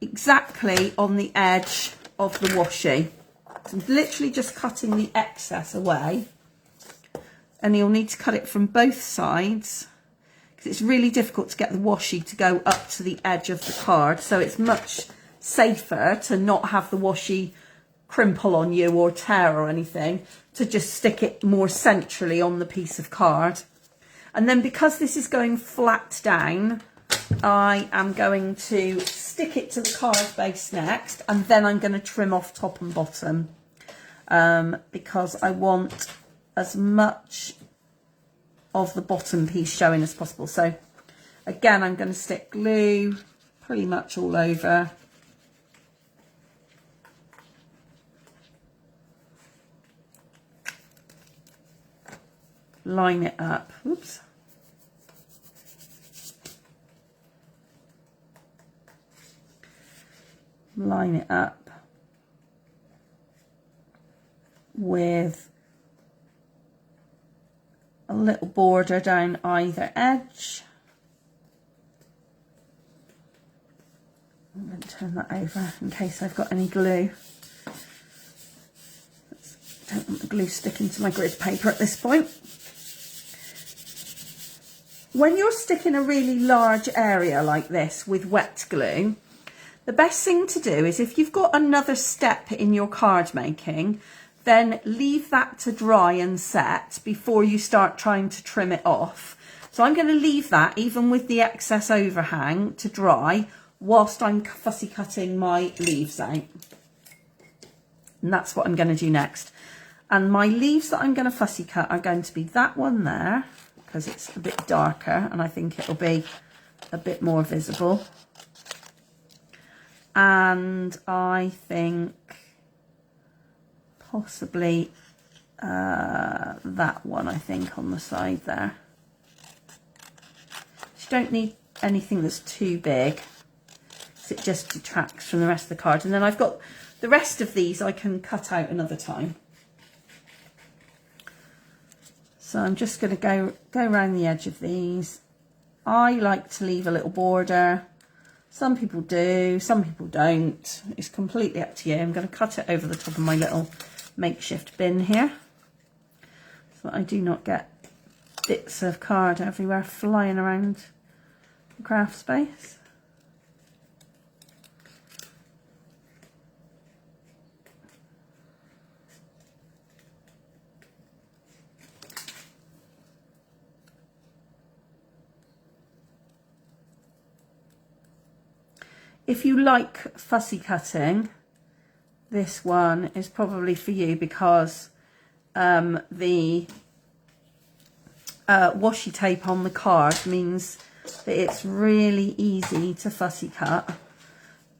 exactly on the edge of the washi. So I'm literally just cutting the excess away. And you'll need to cut it from both sides because it's really difficult to get the washi to go up to the edge of the card. So it's much safer to not have the washi crimple on you or tear or anything, to just stick it more centrally on the piece of card. And then because this is going flat down, I am going to stick it to the card base next, and then I'm going to trim off top and bottom because I want as much of the bottom piece showing as possible. So again, I'm going to stick glue pretty much all over. line it up. Oops. Line it up with a little border down either edge. I'm going to turn that over in case I've got any glue. Don't want the glue sticking to my grid paper at this point. When you're sticking a really large area like this with wet glue, the best thing to do is, if you've got another step in your card making, then leave that to dry and set before you start trying to trim it off. So I'm going to leave that, even with the excess overhang, to dry whilst I'm fussy cutting my leaves out. And that's what I'm going to do next. And my leaves that I'm going to fussy cut are going to be that one there, because it's a bit darker and I think it'll be a bit more visible. And I think possibly that one, I think, on the side there. You don't need anything that's too big, because it just detracts from the rest of the card. And then I've got the rest of these I can cut out another time. So I'm just going to go around the edge of these. I like to leave a little border. Some people do, some people don't. It's completely up to you. I'm going to cut it over the top of my little makeshift bin here, so that I do not get bits of card everywhere flying around the craft space. If you like fussy cutting, this one is probably for you, because the washi tape on the card means that it's really easy to fussy cut.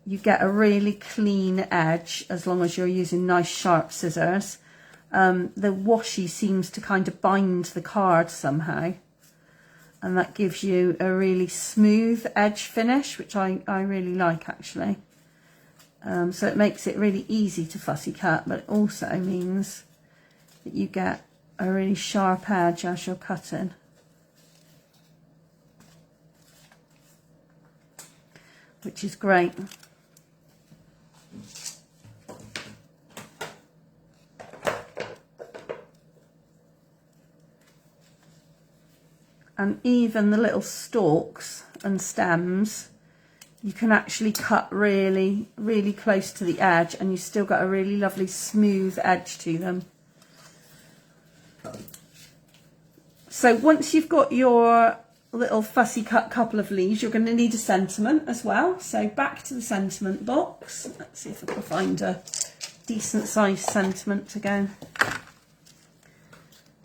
You get a really clean edge as long as you're using nice sharp scissors. The washi seems to kind of bind the card somehow, and that gives you a really smooth edge finish, which I really like, actually. So it makes it really easy to fussy cut, but it also means that you get a really sharp edge as you're cutting. Which is great. And even the little stalks and stems, you can actually cut really, really close to the edge, and you still got a really lovely smooth edge to them. So once you've got your little fussy cut couple of leaves, you're going to need a sentiment as well. So back to the sentiment box. Let's see if I can find a decent sized sentiment to go.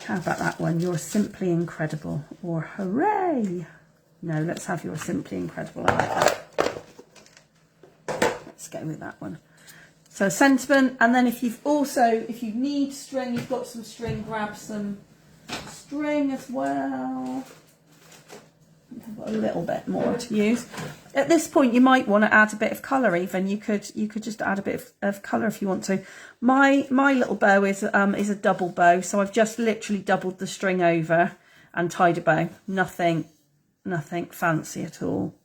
How about that one? You're simply incredible, or hooray. No, let's have You're simply incredible. I like that. Let's go with that one. So sentiment, and then if you need string, you've got some string, grab some string as well. I've got a little bit more to use. At this point, you might want to add a bit of colour. Even you could just add a bit of colour if you want to. My little bow is a double bow, so I've just literally doubled the string over and tied a bow. Nothing fancy at all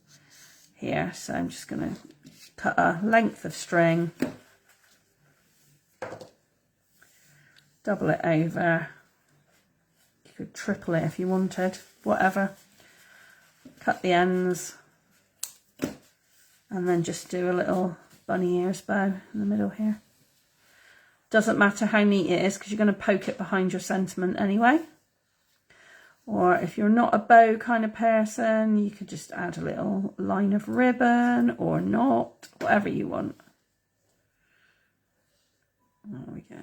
here. So I'm just going to cut a length of string, double it over. You could triple it if you wanted, whatever. Cut the ends, and then just do a little bunny ears bow in the middle here. Doesn't matter how neat it is, because you're going to poke it behind your sentiment anyway. Or if you're not a bow kind of person, you could just add a little line of ribbon or not, whatever you want. There we go.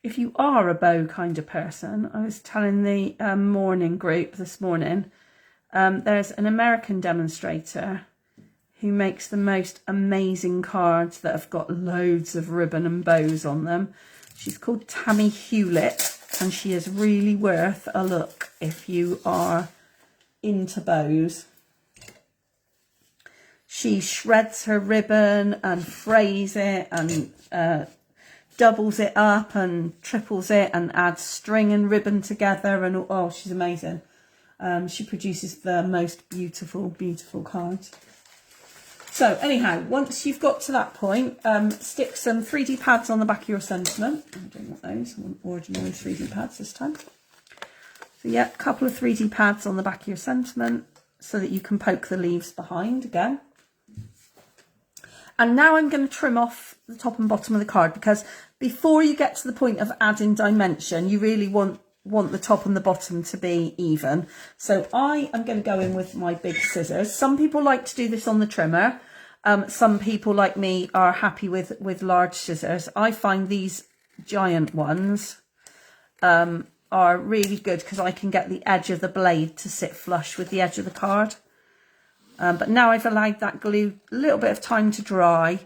If you are a bow kind of person, I was telling the morning group this morning, there's an American demonstrator who makes the most amazing cards that have got loads of ribbon and bows on them. She's called Tammy Hewlett, and she is really worth a look if you are into bows. She shreds her ribbon and frays it and doubles it up and triples it and adds string and ribbon together, and oh, she's amazing. She produces the most beautiful, beautiful cards. So anyhow, once you've got to that point, stick some 3D pads on the back of your sentiment. I don't want those, I want ordinary 3D pads this time. So yeah, a couple of 3D pads on the back of your sentiment so that you can poke the leaves behind again. And now I'm going to trim off the top and bottom of the card, because before you get to the point of adding dimension, you really want the top and the bottom to be even. So I am going to go in with my big scissors. Some people like to do this on the trimmer. Some people like me are happy with large scissors. I find these giant ones are really good because I can get the edge of the blade to sit flush with the edge of the card. But now I've allowed that glue a little bit of time to dry,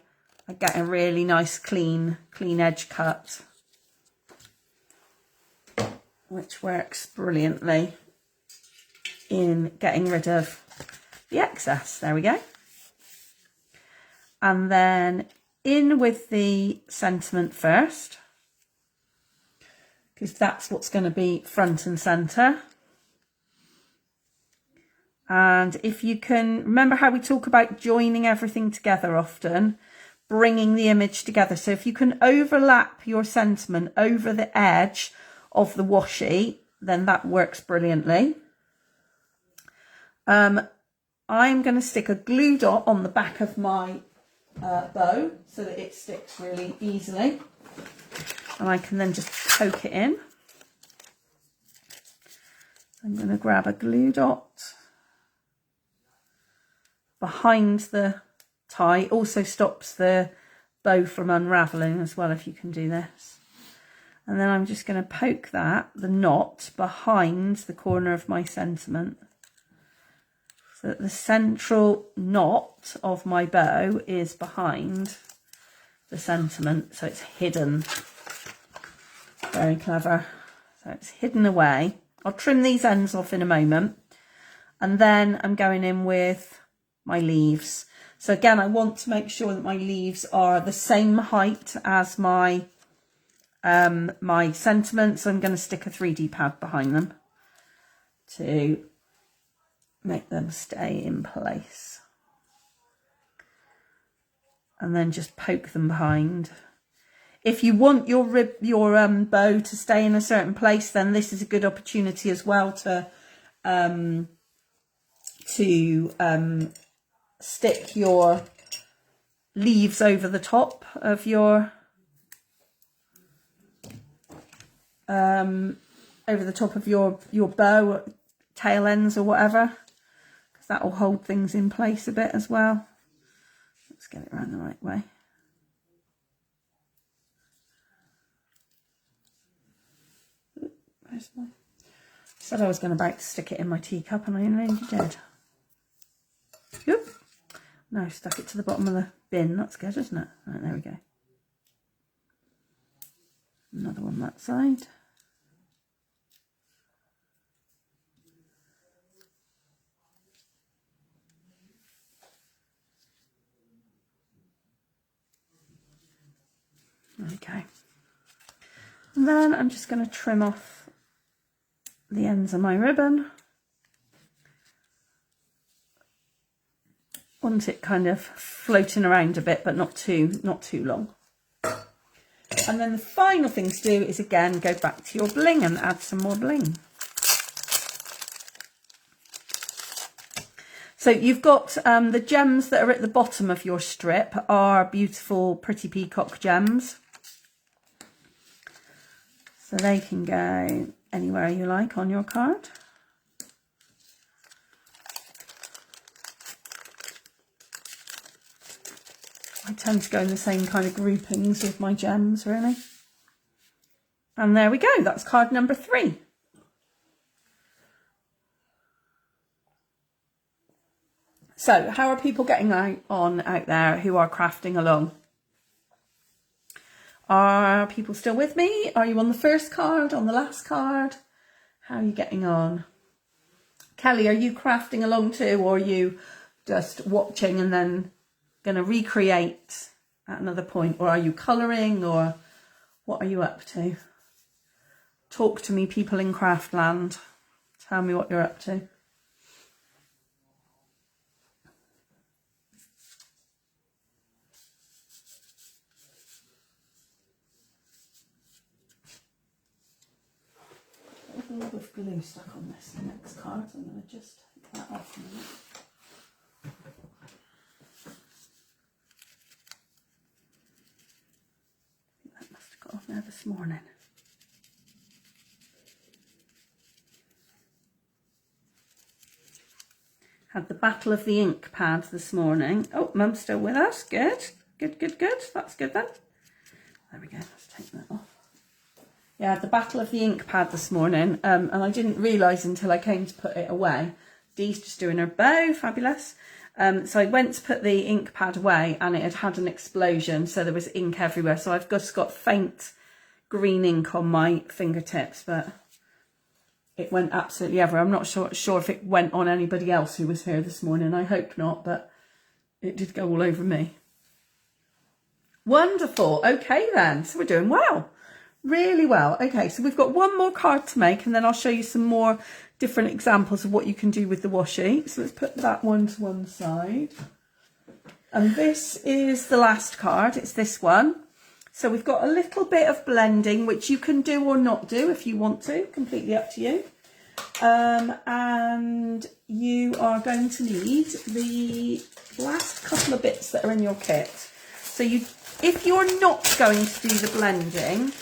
I get a really nice clean edge cut, which works brilliantly in getting rid of the excess. There we go. And then in with the sentiment first, because that's what's going to be front and centre. And if you can remember how we talk about joining everything together often, bringing the image together. So if you can overlap your sentiment over the edge of the washi, then that works brilliantly. I'm going to stick a glue dot on the back of my bow so that it sticks really easily. And I can then just poke it in. I'm going to grab a glue dot behind the tie. Also stops the bow from unraveling as well if you can do this. And then I'm just going to poke the knot behind the corner of my sentiment, so that the central knot of my bow is behind the sentiment, so it's hidden. Very clever. So it's hidden away. I'll trim these ends off in a moment, and then I'm going in with my leaves. So again, I want to make sure that my leaves are the same height as my my sentiment. So I'm going to stick a 3D pad behind them to make them stay in place, and then just poke them behind. If you want your bow to stay in a certain place, then this is a good opportunity as well to stick your leaves over the top of your your bow tail ends or whatever, because that will hold things in place a bit as well. Let's get it around the right way. Where's my... Said I was going to stick it in my teacup and I only did. Yep. Now I've stuck it to the bottom of the bin. That's good, isn't it? Right, there we go. Another one that side. Okay. And then I'm just going to trim off the ends of my ribbon. Want it kind of floating around a bit, but not too long. And then the final thing to do is again go back to your bling and add some more bling. So you've got the gems that are at the bottom of your strip are beautiful Pretty Peacock gems. So they can go anywhere you like on your card. I tend to go in the same kind of groupings with my gems, really. And there we go, that's card number 3. So how are people getting on out there who are crafting along? Are people still with me? Are you on the first card, on the last card? How are you getting on? Kelly, are you crafting along too, or are you just watching and then going to recreate at another point? Or are you colouring, or what are you up to? Talk to me, people in Craftland. Tell me what you're up to. A lot of glue stuck on this next card. I'm going to just take that off a minute. That must have got on there this morning. Had the battle of the ink pad this morning. Oh, Mum's still with us. Good. Good, good, good. That's good then. There we go. Let's take that off. Yeah, the battle of the ink pad this morning, and I didn't realise until I came to put it away. Dee's just doing her bow, fabulous. So I went to put the ink pad away and it had had an explosion, so there was ink everywhere. So I've just got faint green ink on my fingertips, but it went absolutely everywhere. I'm not sure if it went on anybody else who was here this morning. I hope not, but it did go all over me. Wonderful. Okay then, so we're doing well. Really well. Okay, so we've got one more card to make and then I'll show you some more different examples of what you can do with the washi. So let's put that one to one side. And this is the last card. It's this one. So we've got a little bit of blending, which you can do or not do if you want to, completely up to you. And you are going to need the last couple of bits that are in your kit. So if you're not going to do the blending,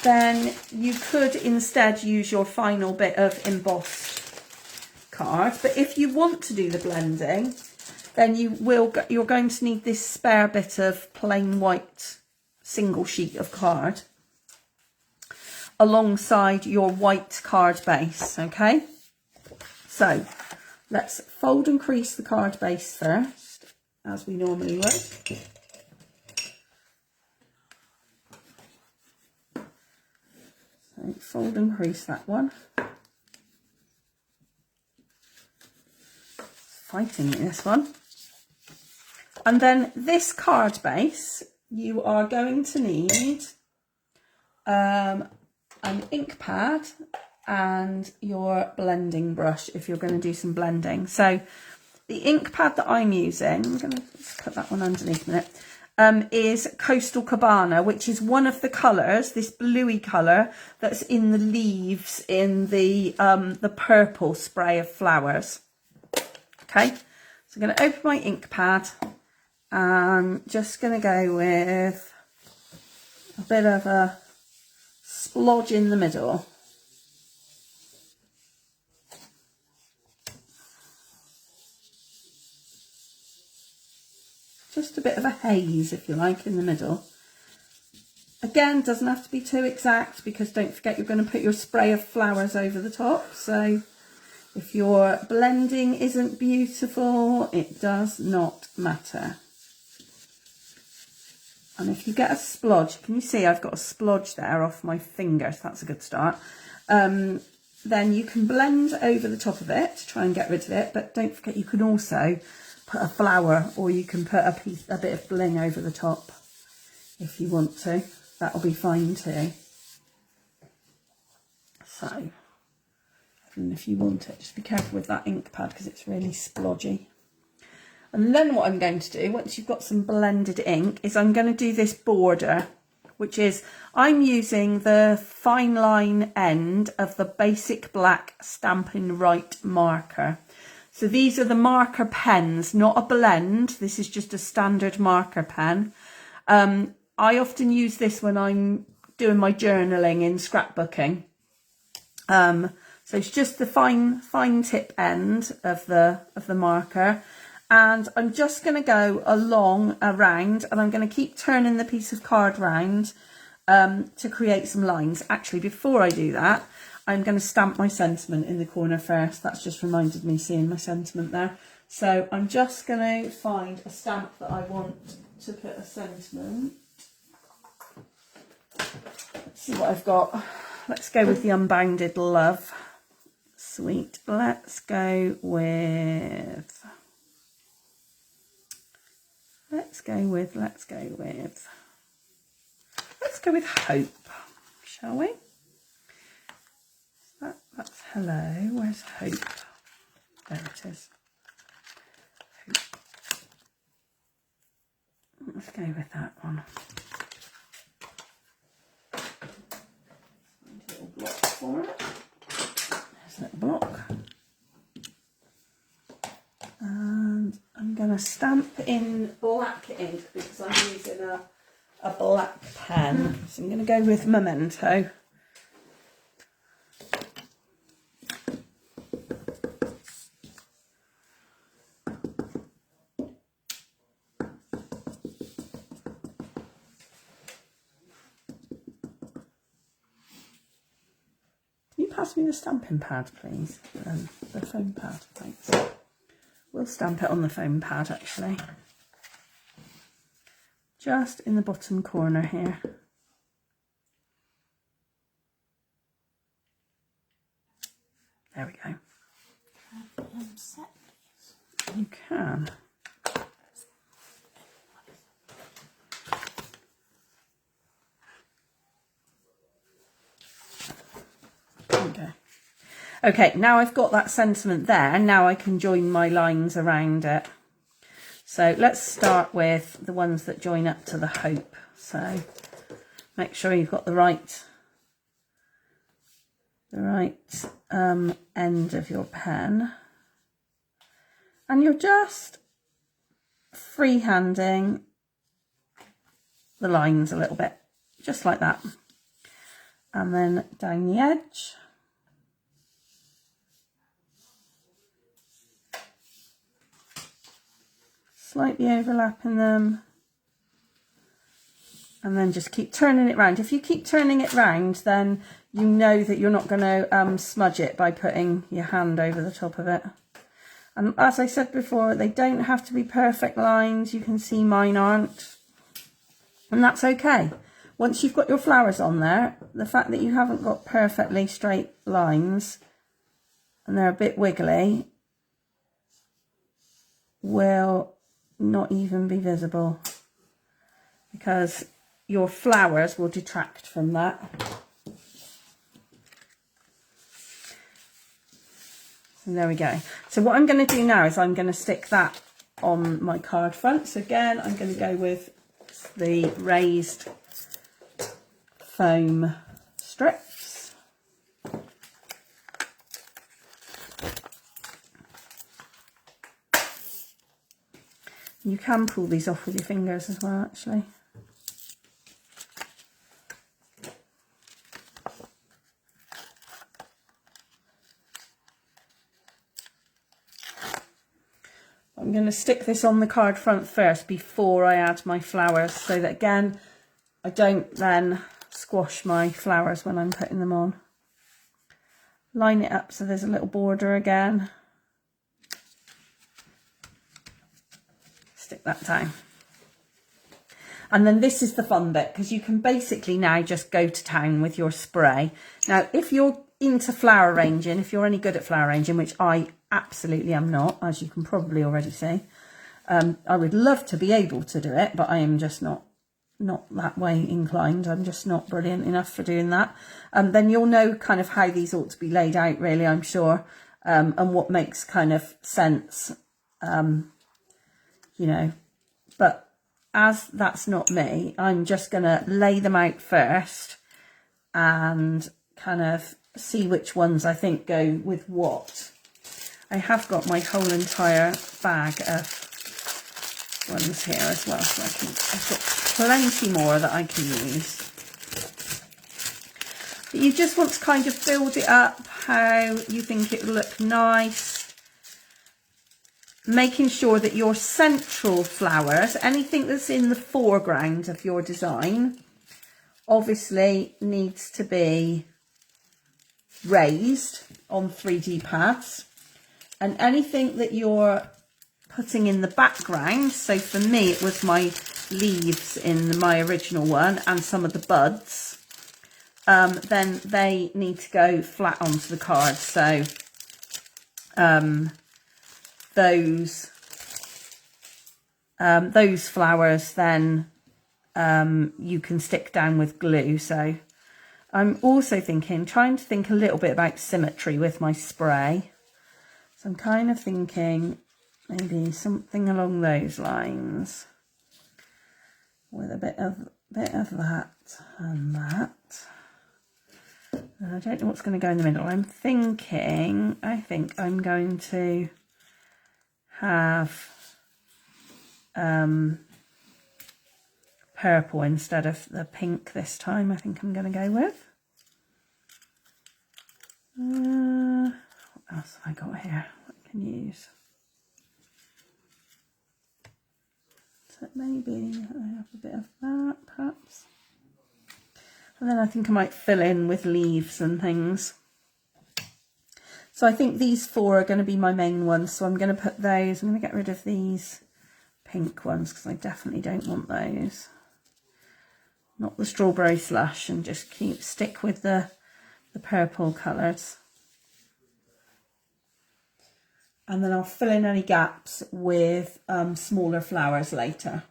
then you could instead use your final bit of embossed card. But if you want to do the blending, then you're going to need this spare bit of plain white single sheet of card alongside your white card base, okay? So let's fold and crease the card base first, as we normally would. So fold and crease that one. Fighting this one. And then this card base, you are going to need an ink pad and your blending brush if you're going to do some blending. So the ink pad that I'm using, I'm going to just put that one underneath a minute, is Coastal Cabana, which is one of the colours, this bluey colour that's in the leaves in the purple spray of flowers. Okay, so I'm going to open my ink pad. I'm just going to go with a bit of a splodge in the middle. Just a bit of a haze, if you like, in the middle. Again, doesn't have to be too exact because don't forget you're going to put your spray of flowers over the top. So if your blending isn't beautiful, it does not matter. And if you get a splodge, can you see I've got a splodge there off my finger, so that's a good start. Then you can blend over the top of it to try and get rid of it, but don't forget you can also put a flower or you can put a bit of bling over the top if you want to. That'll be fine too. So, and if you want it, just be careful with that ink pad because it's really splodgy. And then what I'm going to do, once you've got some blended ink, is I'm going to do this border, which is, I'm using the fine line end of the basic black Stampin' Right marker. So these are the marker pens, not a blend. This is just a standard marker pen. I often use this when I'm doing my journaling in scrapbooking. So it's just the fine tip end of the marker. And I'm just going to go around, and I'm going to keep turning the piece of card round to create some lines. Actually, before I do that, I'm going to stamp my sentiment in the corner first. That's just reminded me seeing my sentiment there. So I'm just going to find a stamp that I want to put a sentiment. see what I've got. Let's go with the Unbounded Love. Sweet. Let's go with Hope, shall we? That's hello. Where's Hope? There it is. Hope. Let's go with that one. Find a little block for it. There's a little block. And I'm going to stamp in black ink because I'm using a black pen. So I'm going to go with Memento. Pass me the stamping pad, please. The foam pad, thanks. We'll stamp it on the foam pad, actually. Just in the bottom corner here. There we go. You can. Okay, now I've got that sentiment there, now I can join my lines around it. So let's start with the ones that join up to the Hope. So make sure you've got the right end of your pen. And you're just freehanding the lines a little bit, just like that. And then down the edge. Slightly overlapping them, and then just keep turning it round. If you keep turning it round, then you know that you're not going to smudge it by putting your hand over the top of it. And as I said before, they don't have to be perfect lines. You can see mine aren't, and that's okay. Once you've got your flowers on there, the fact that you haven't got perfectly straight lines and they're a bit wiggly will not even be visible, because your flowers will detract from that. So there we go. So what I'm going to do now is I'm going to stick that on my card front. So again, I'm going to go with the raised foam strips. You can pull these off with your fingers as well, actually. I'm going to stick this on the card front first before I add my flowers, so that again, I don't then squash my flowers when I'm putting them on. Line it up so there's a little border again. Stick that down. And then this is the fun bit, because you can basically now just go to town with your spray. Now, if you're into flower arranging, if you're any good at flower arranging, which I absolutely am not, as you can probably already see, I would love to be able to do it, but I am just not that way inclined. I'm just not brilliant enough for doing that. Then you'll know kind of how these ought to be laid out, really, I'm sure, and what makes kind of sense. You know, but as that's not me, I'm just going to lay them out first and kind of see which ones I think go with what. I have got my whole entire bag of ones here as well, so I've got plenty more that I can use. But you just want to kind of build it up how you think it will look nice. Making sure that your central flowers, anything that's in the foreground of your design, obviously needs to be raised on 3D pads. And anything that you're putting in the background, so for me it was my leaves in my original one and some of the buds. then they need to go flat onto the card. So those flowers then you can stick down with glue. So I'm also trying to think a little bit about symmetry with my spray. So I'm kind of thinking maybe something along those lines with a bit of that and that. And I don't know what's going to go in the middle. I think I'm going to have purple instead of the pink this time. I think I'm going to go with. What else have I got here? What I can use? So maybe I have a bit of that, perhaps. And then I think I might fill in with leaves and things. So I think these 4 are going to be my main ones. So I'm going to put those. I'm going to get rid of these pink ones because I definitely don't want those. Not the strawberry slush, and just stick with the purple colours. And then I'll fill in any gaps with smaller flowers later.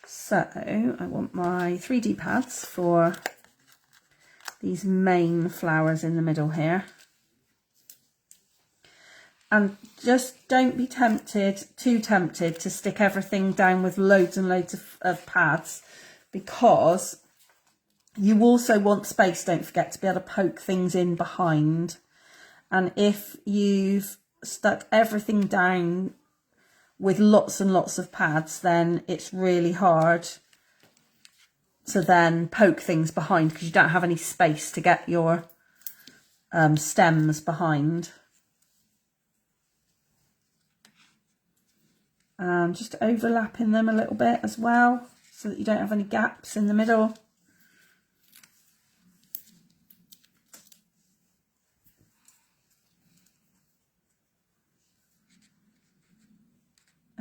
So I want my 3D pads for these main flowers in the middle here. And just don't be too tempted to stick everything down with loads and loads of pads, because you also want space, don't forget, to be able to poke things in behind. And if you've stuck everything down with lots and lots of pads, then it's really hard to then poke things behind because you don't have any space to get your stems behind. And just overlapping them a little bit as well so that you don't have any gaps in the middle.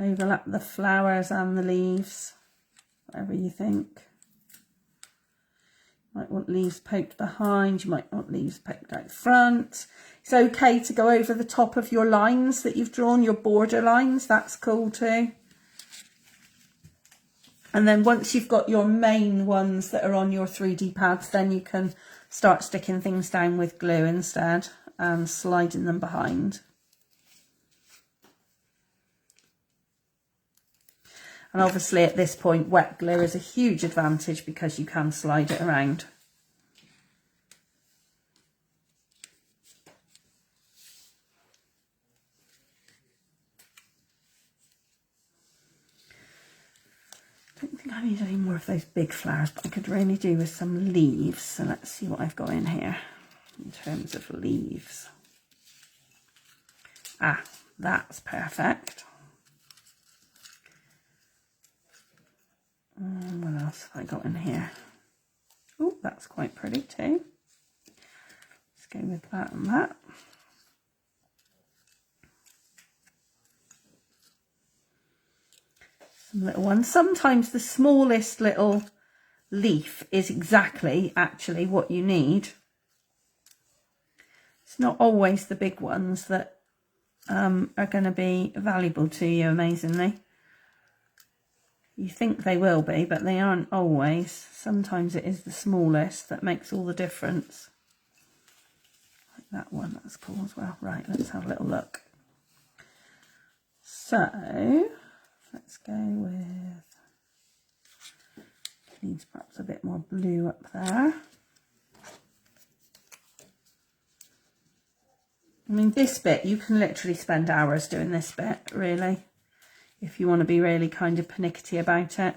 Overlap the flowers and the leaves, whatever you think. You might want leaves poked behind, you might want leaves poked out front. It's okay to go over the top of your lines that you've drawn, your border lines, that's cool too. And then once you've got your main ones that are on your 3D pads, then you can start sticking things down with glue instead and sliding them behind. And obviously at this point, wet glue is a huge advantage because you can slide it around. I don't think I need any more of those big flowers, but I could really do with some leaves. So let's see what I've got in here in terms of leaves. Ah, that's perfect. What else have I got in here? Oh, that's quite pretty too. Let's go with that and that. Some little ones. Sometimes the smallest little leaf is exactly actually what you need. It's not always the big ones that are going to be valuable to you, amazingly. You think they will be, but they aren't always. Sometimes it is the smallest that makes all the difference. Like that one, that's cool as well. Right, let's have a little look. So, let's go with, needs perhaps a bit more blue up there. I mean, this bit, you can literally spend hours doing this bit, really. If you want to be really kind of pernickety about it.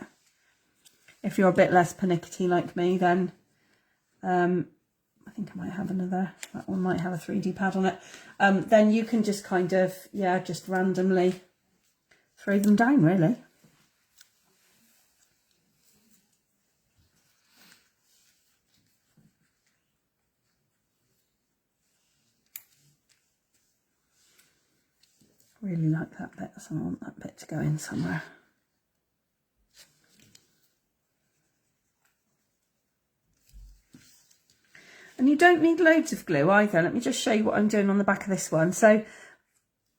If you're a bit less pernickety like me, then I think I might have another, that one might have a 3D pad on it. Then you can just kind of, yeah, just randomly throw them down, really. Really like that bit, so I want that bit to go in somewhere. And you don't need loads of glue either. Let me just show you what I'm doing on the back of this one. So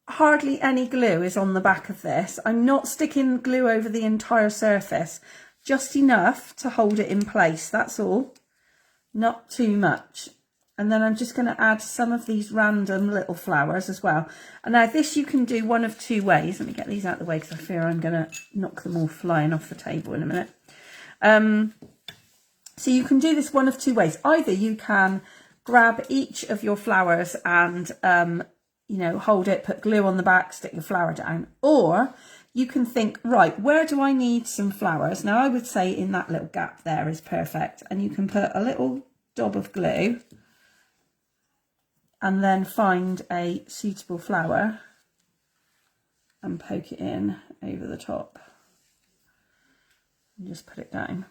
hardly any glue is on the back of this. I'm not sticking glue over the entire surface, just enough to hold it in place, that's all. Not too much. And then I'm just going to add some of these random little flowers as well. And now this you can do one of two ways. Let me get these out of the way because I fear I'm going to knock them all flying off the table in a minute. So you can do this one of two ways. Either you can grab each of your flowers and, you know, hold it, put glue on the back, stick your flower down. Or you can think, right, where do I need some flowers? Now I would say in that little gap there is perfect. And you can put a little dab of glue and then find a suitable flower and poke it in over the top and just put it down.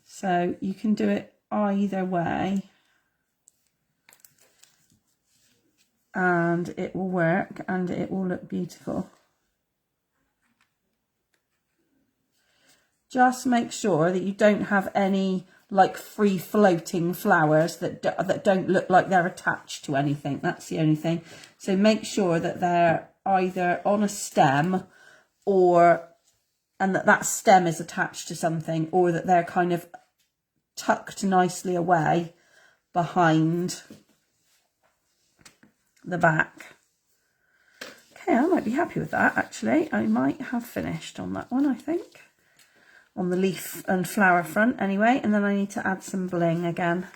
So you can do it either way and it will work and it will look beautiful. Just make sure that you don't have any like free floating flowers that don't look like they're attached to anything. That's the only thing. So make sure that they're either on a stem and that stem is attached to something, or that they're kind of tucked nicely away behind the back. Okay, I might be happy with that actually. I might have finished on that one, I think. On the leaf and flower front anyway, and then I need to add some bling again.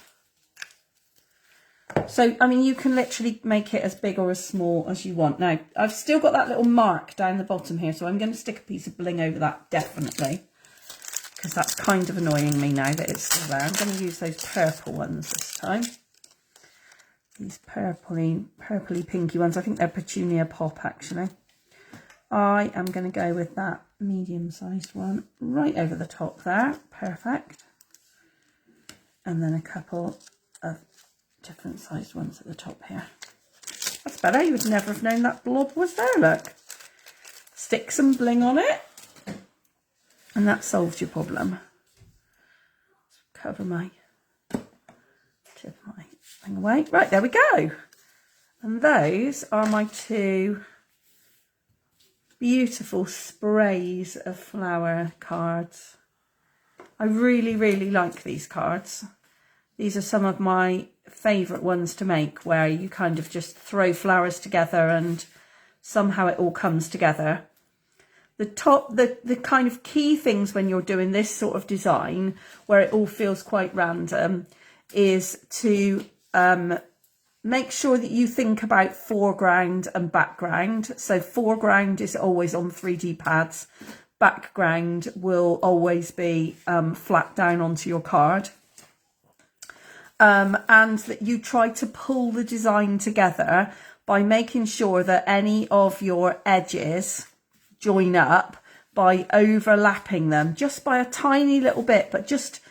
So, I mean, you can literally make it as big or as small as you want. Now, I've still got that little mark down the bottom here, so I'm going to stick a piece of bling over that, definitely, because that's kind of annoying me now that it's still there. I'm going to use those purple ones this time. These purpley pinky ones. I think they're Petunia Pop, actually. I am going to go with that medium-sized one right over the top there. Perfect. And then a couple of different sized ones at the top here. That's better. You would never have known that blob was there, look. Stick some bling on it and that solves your problem. Cover my tip of my thing away. Right, there we go. And those are my two beautiful sprays of flower cards. I really, really like these cards. These are some of my favourite ones to make, where you kind of just throw flowers together and somehow it all comes together. The kind of key things when you're doing this sort of design, where it all feels quite random, is to make sure that you think about foreground and background. So foreground is always on 3D pads. Background will always be flat down onto your card. And that you try to pull the design together by making sure that any of your edges join up by overlapping them, just by a tiny little bit, but just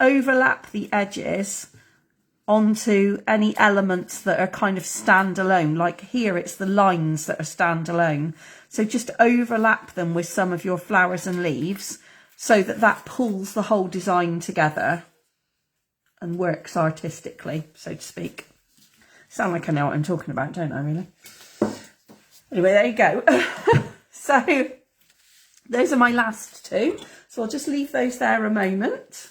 overlap the edges onto any elements that are kind of standalone. Like here, it's the lines that are standalone. So just overlap them with some of your flowers and leaves so that that pulls the whole design together and works artistically, so to speak. Sound like I know what I'm talking about, don't I, really? Anyway, there you go. So those are my last two. So I'll just leave those there a moment.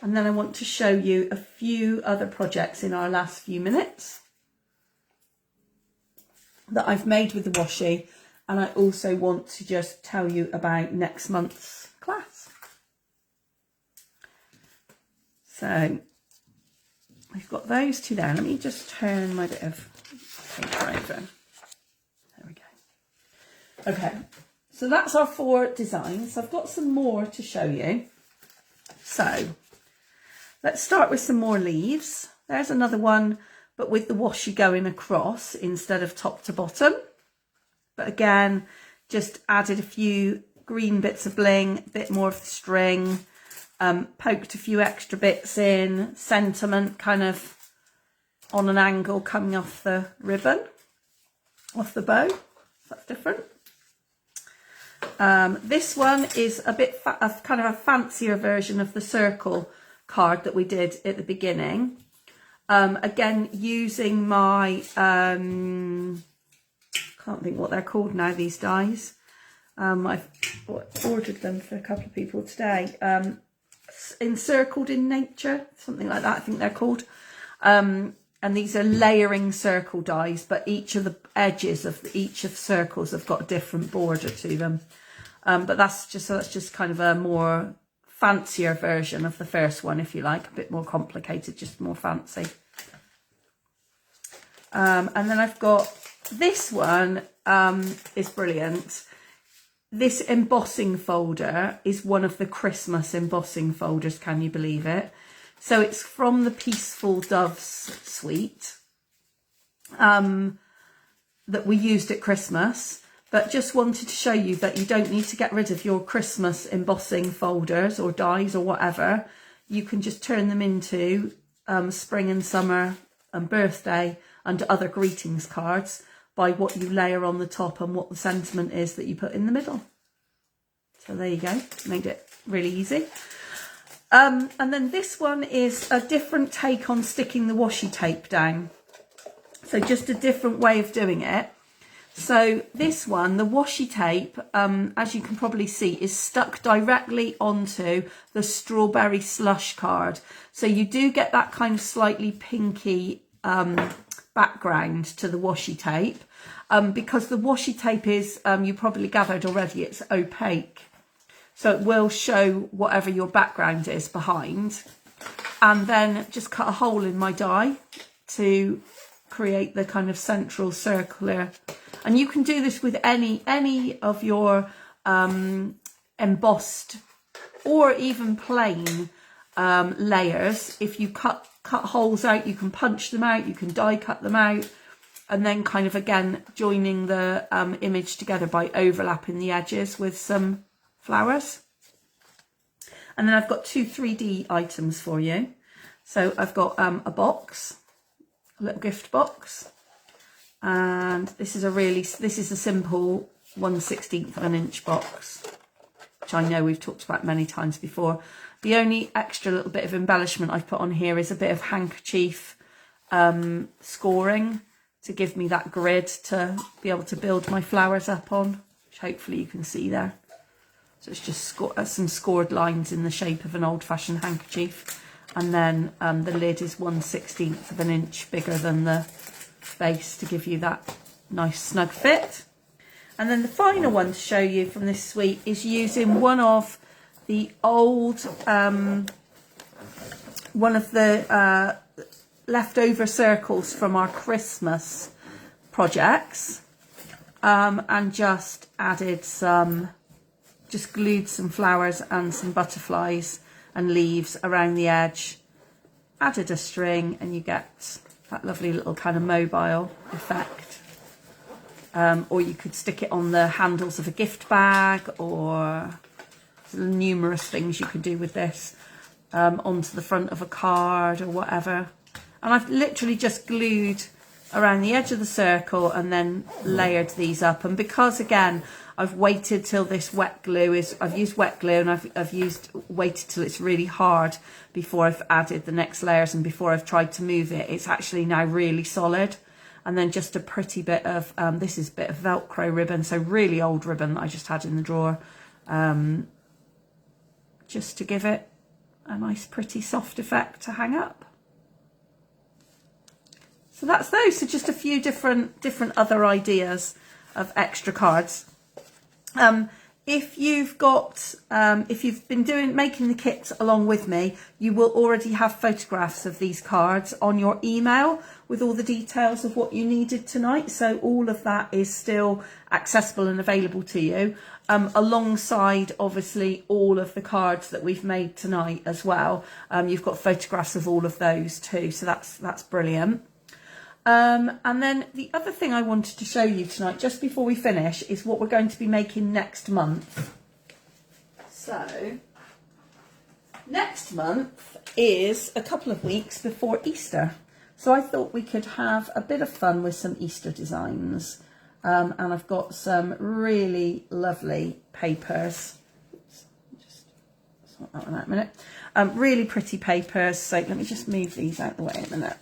And then I want to show you a few other projects in our last few minutes that I've made with the washi. And I also want to just tell you about next month's class. So we've got those two there. Let me just turn my bit of paper over. There we go. Okay, so that's our 4 designs. I've got some more to show you. So let's start with some more leaves. There's another one, but with the washi going across instead of top to bottom. But again, just added a few green bits of bling, a bit more of the string, poked a few extra bits in, sentiment kind of on an angle coming off the ribbon, off the bow. That's different. This one is a bit kind of a fancier version of the circle card that we did at the beginning. Again, using my, can't think what they're called now, these dies. I've ordered them for a couple of people today. Encircled in Nature, something like that, I think they're called. And these are layering circle dies, but each of the edges of each of the circles have got a different border to them. But that's just kind of a more fancier version of the first one, if you like, a bit more complicated, just more fancy. And then I've got this one, is brilliant. This embossing folder is one of the Christmas embossing folders, can you believe it? So it's from the Peaceful Doves suite that we used at Christmas, but just wanted to show you that you don't need to get rid of your Christmas embossing folders or dies or whatever. You can just turn them into spring and summer and birthday and other greetings cards by what you layer on the top and what the sentiment is that you put in the middle. So there you go, made it really easy. And then this one is a different take on sticking the washi tape down. So just a different way of doing it. So this one, the washi tape, as you can probably see, is stuck directly onto the strawberry slush card. So you do get that kind of slightly pinky background to the washi tape. Because the washi tape is, you probably gathered already, it's opaque. So it will show whatever your background is behind. And then just cut a hole in my die to create the kind of central circular. And you can do this with any of your embossed or even plain layers. If you cut holes out, you can punch them out, you can die cut them out. And then kind of, again, joining the image together by overlapping the edges with some flowers. And then I've got two 3D items for you. So I've got a box, a little gift box. And this is a simple 1/16 of an inch box, which I know we've talked about many times before. The only extra little bit of embellishment I've put on here is a bit of handkerchief scoring, to give me that grid to be able to build my flowers up on, which hopefully you can see there. So it's just some scored lines in the shape of an old-fashioned handkerchief. And then the lid is 1/16 of an inch bigger than the base to give you that nice snug fit. And then the final one to show you from this suite is using one of the old, one of the leftover circles from our Christmas projects, and just added just glued some flowers and some butterflies and leaves around the edge, added a string, and you get that lovely little kind of mobile effect. Or you could stick it on the handles of a gift bag, or numerous things you could do with this, onto the front of a card or whatever. And I've literally just glued around the edge of the circle and then layered these up. And because, again, I've waited till this wet glue is, I've used wet glue, and I've waited till it's really hard before I've added the next layers and before I've tried to move it. It's actually now really solid. And then just a pretty bit of, this is a bit of Velcro ribbon, so really old ribbon that I just had in the drawer, just to give it a nice pretty soft effect to hang up. So that's those. So just a few different other ideas of extra cards. If you've got, if you've been making the kits along with me, you will already have photographs of these cards on your email with all the details of what you needed tonight. So all of that is still accessible and available to you, alongside obviously all of the cards that we've made tonight as well. You've got photographs of all of those too, so that's brilliant. And then the other thing I wanted to show you tonight, just before we finish, is what we're going to be making next month. So, next month is a couple of weeks before Easter. So I thought we could have a bit of fun with some Easter designs. And I've got some really lovely papers. Oops, just sort that one out in a minute. Really pretty papers. So let me just move these out the way in a minute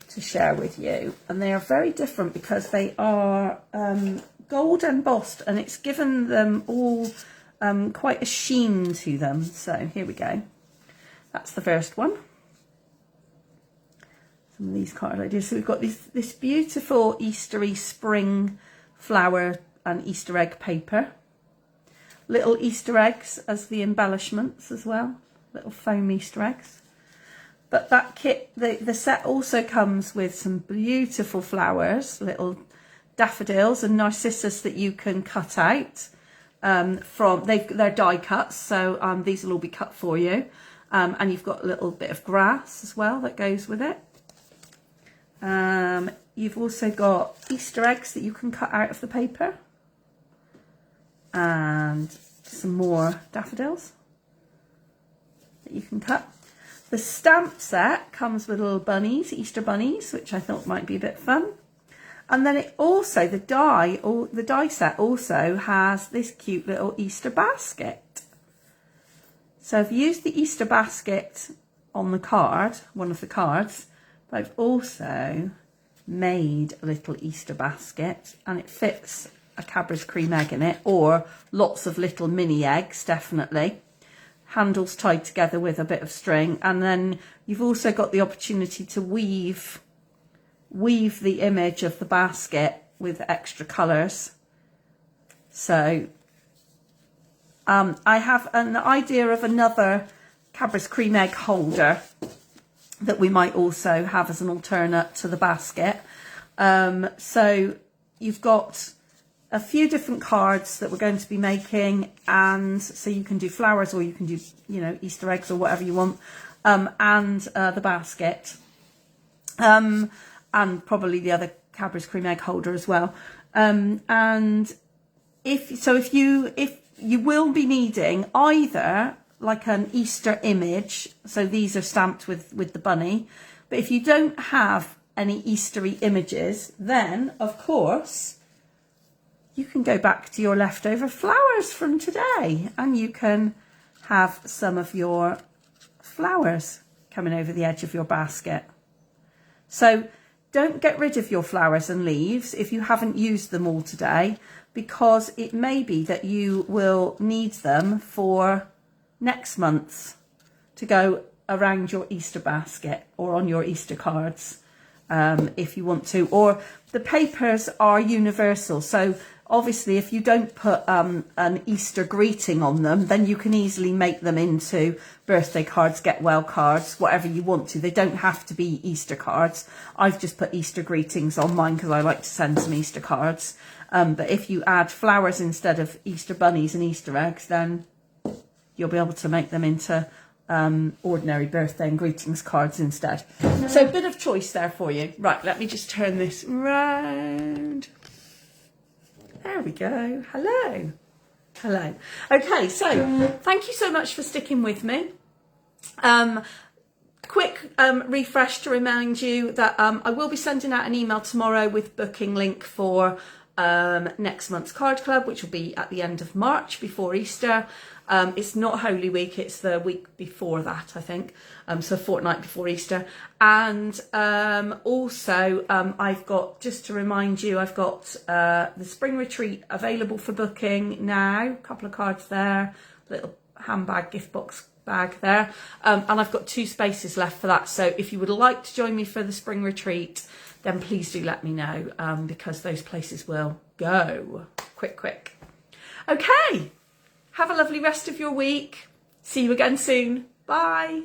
to share with you. And they are very different because they are gold embossed, and it's given them all quite a sheen to them. So here we go. That's the first one. Some of these card ideas. So we've got this beautiful Eastery spring flower and Easter egg paper. Little Easter eggs as the embellishments as well. Little foam Easter eggs. But that kit, the set also comes with some beautiful flowers, little daffodils and narcissus that you can cut out. They're die cuts, so these will all be cut for you. And you've got a little bit of grass as well that goes with it. You've also got Easter eggs that you can cut out of the paper. And some more daffodils that you can cut. The stamp set comes with little bunnies, Easter bunnies, which I thought might be a bit fun. And then it also, the die set also has this cute little Easter basket. So I've used the Easter basket on the card, one of the cards, but I've also made a little Easter basket, and it fits a Cadbury's cream egg in it, or lots of little mini eggs, definitely. Handles tied together with a bit of string, and then you've also got the opportunity to weave the image of the basket with extra colours. So I have an idea of another Cadbury's cream egg holder that we might also have as an alternate to the basket. So you've got a few different cards that we're going to be making, and so you can do flowers, or you can do, you know, Easter eggs or whatever you want, and the basket, and probably the other Cadbury's cream egg holder as well. And if you will be needing either like an Easter image, so these are stamped with the bunny, but if you don't have any Eastery images, then of course you can go back to your leftover flowers from today, and you can have some of your flowers coming over the edge of your basket. So don't get rid of your flowers and leaves if you haven't used them all today, because it may be that you will need them for next month to go around your Easter basket or on your Easter cards, if you want to. Or the papers are universal, so obviously if you don't put an Easter greeting on them, then you can easily make them into birthday cards, get well cards, whatever you want to. They don't have to be Easter cards. I've just put Easter greetings on mine because I like to send some Easter cards. But if you add flowers instead of Easter bunnies and Easter eggs, then you'll be able to make them into ordinary birthday and greetings cards instead. So a bit of choice there for you. Right, let me just turn this round. There we go. Hello. Hello. Okay, so thank you so much for sticking with me. Quick refresh to remind you that I will be sending out an email tomorrow with booking link for next month's card club, which will be at the end of March before Easter. It's not Holy Week, it's the week before that, I think, so a fortnight before Easter. And also I've got, just to remind you, I've got the spring retreat available for booking now. A couple of cards there, little handbag, gift box bag there, and I've got 2 spaces left for that. So if you would like to join me for the spring retreat, then please do let me know, because those places will go quick. Okay, have a lovely rest of your week. See you again soon. Bye.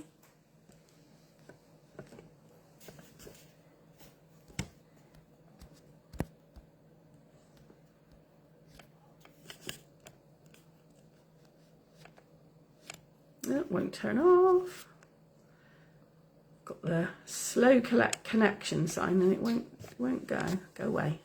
It won't turn off. Got the slow connection sign, and it won't go away.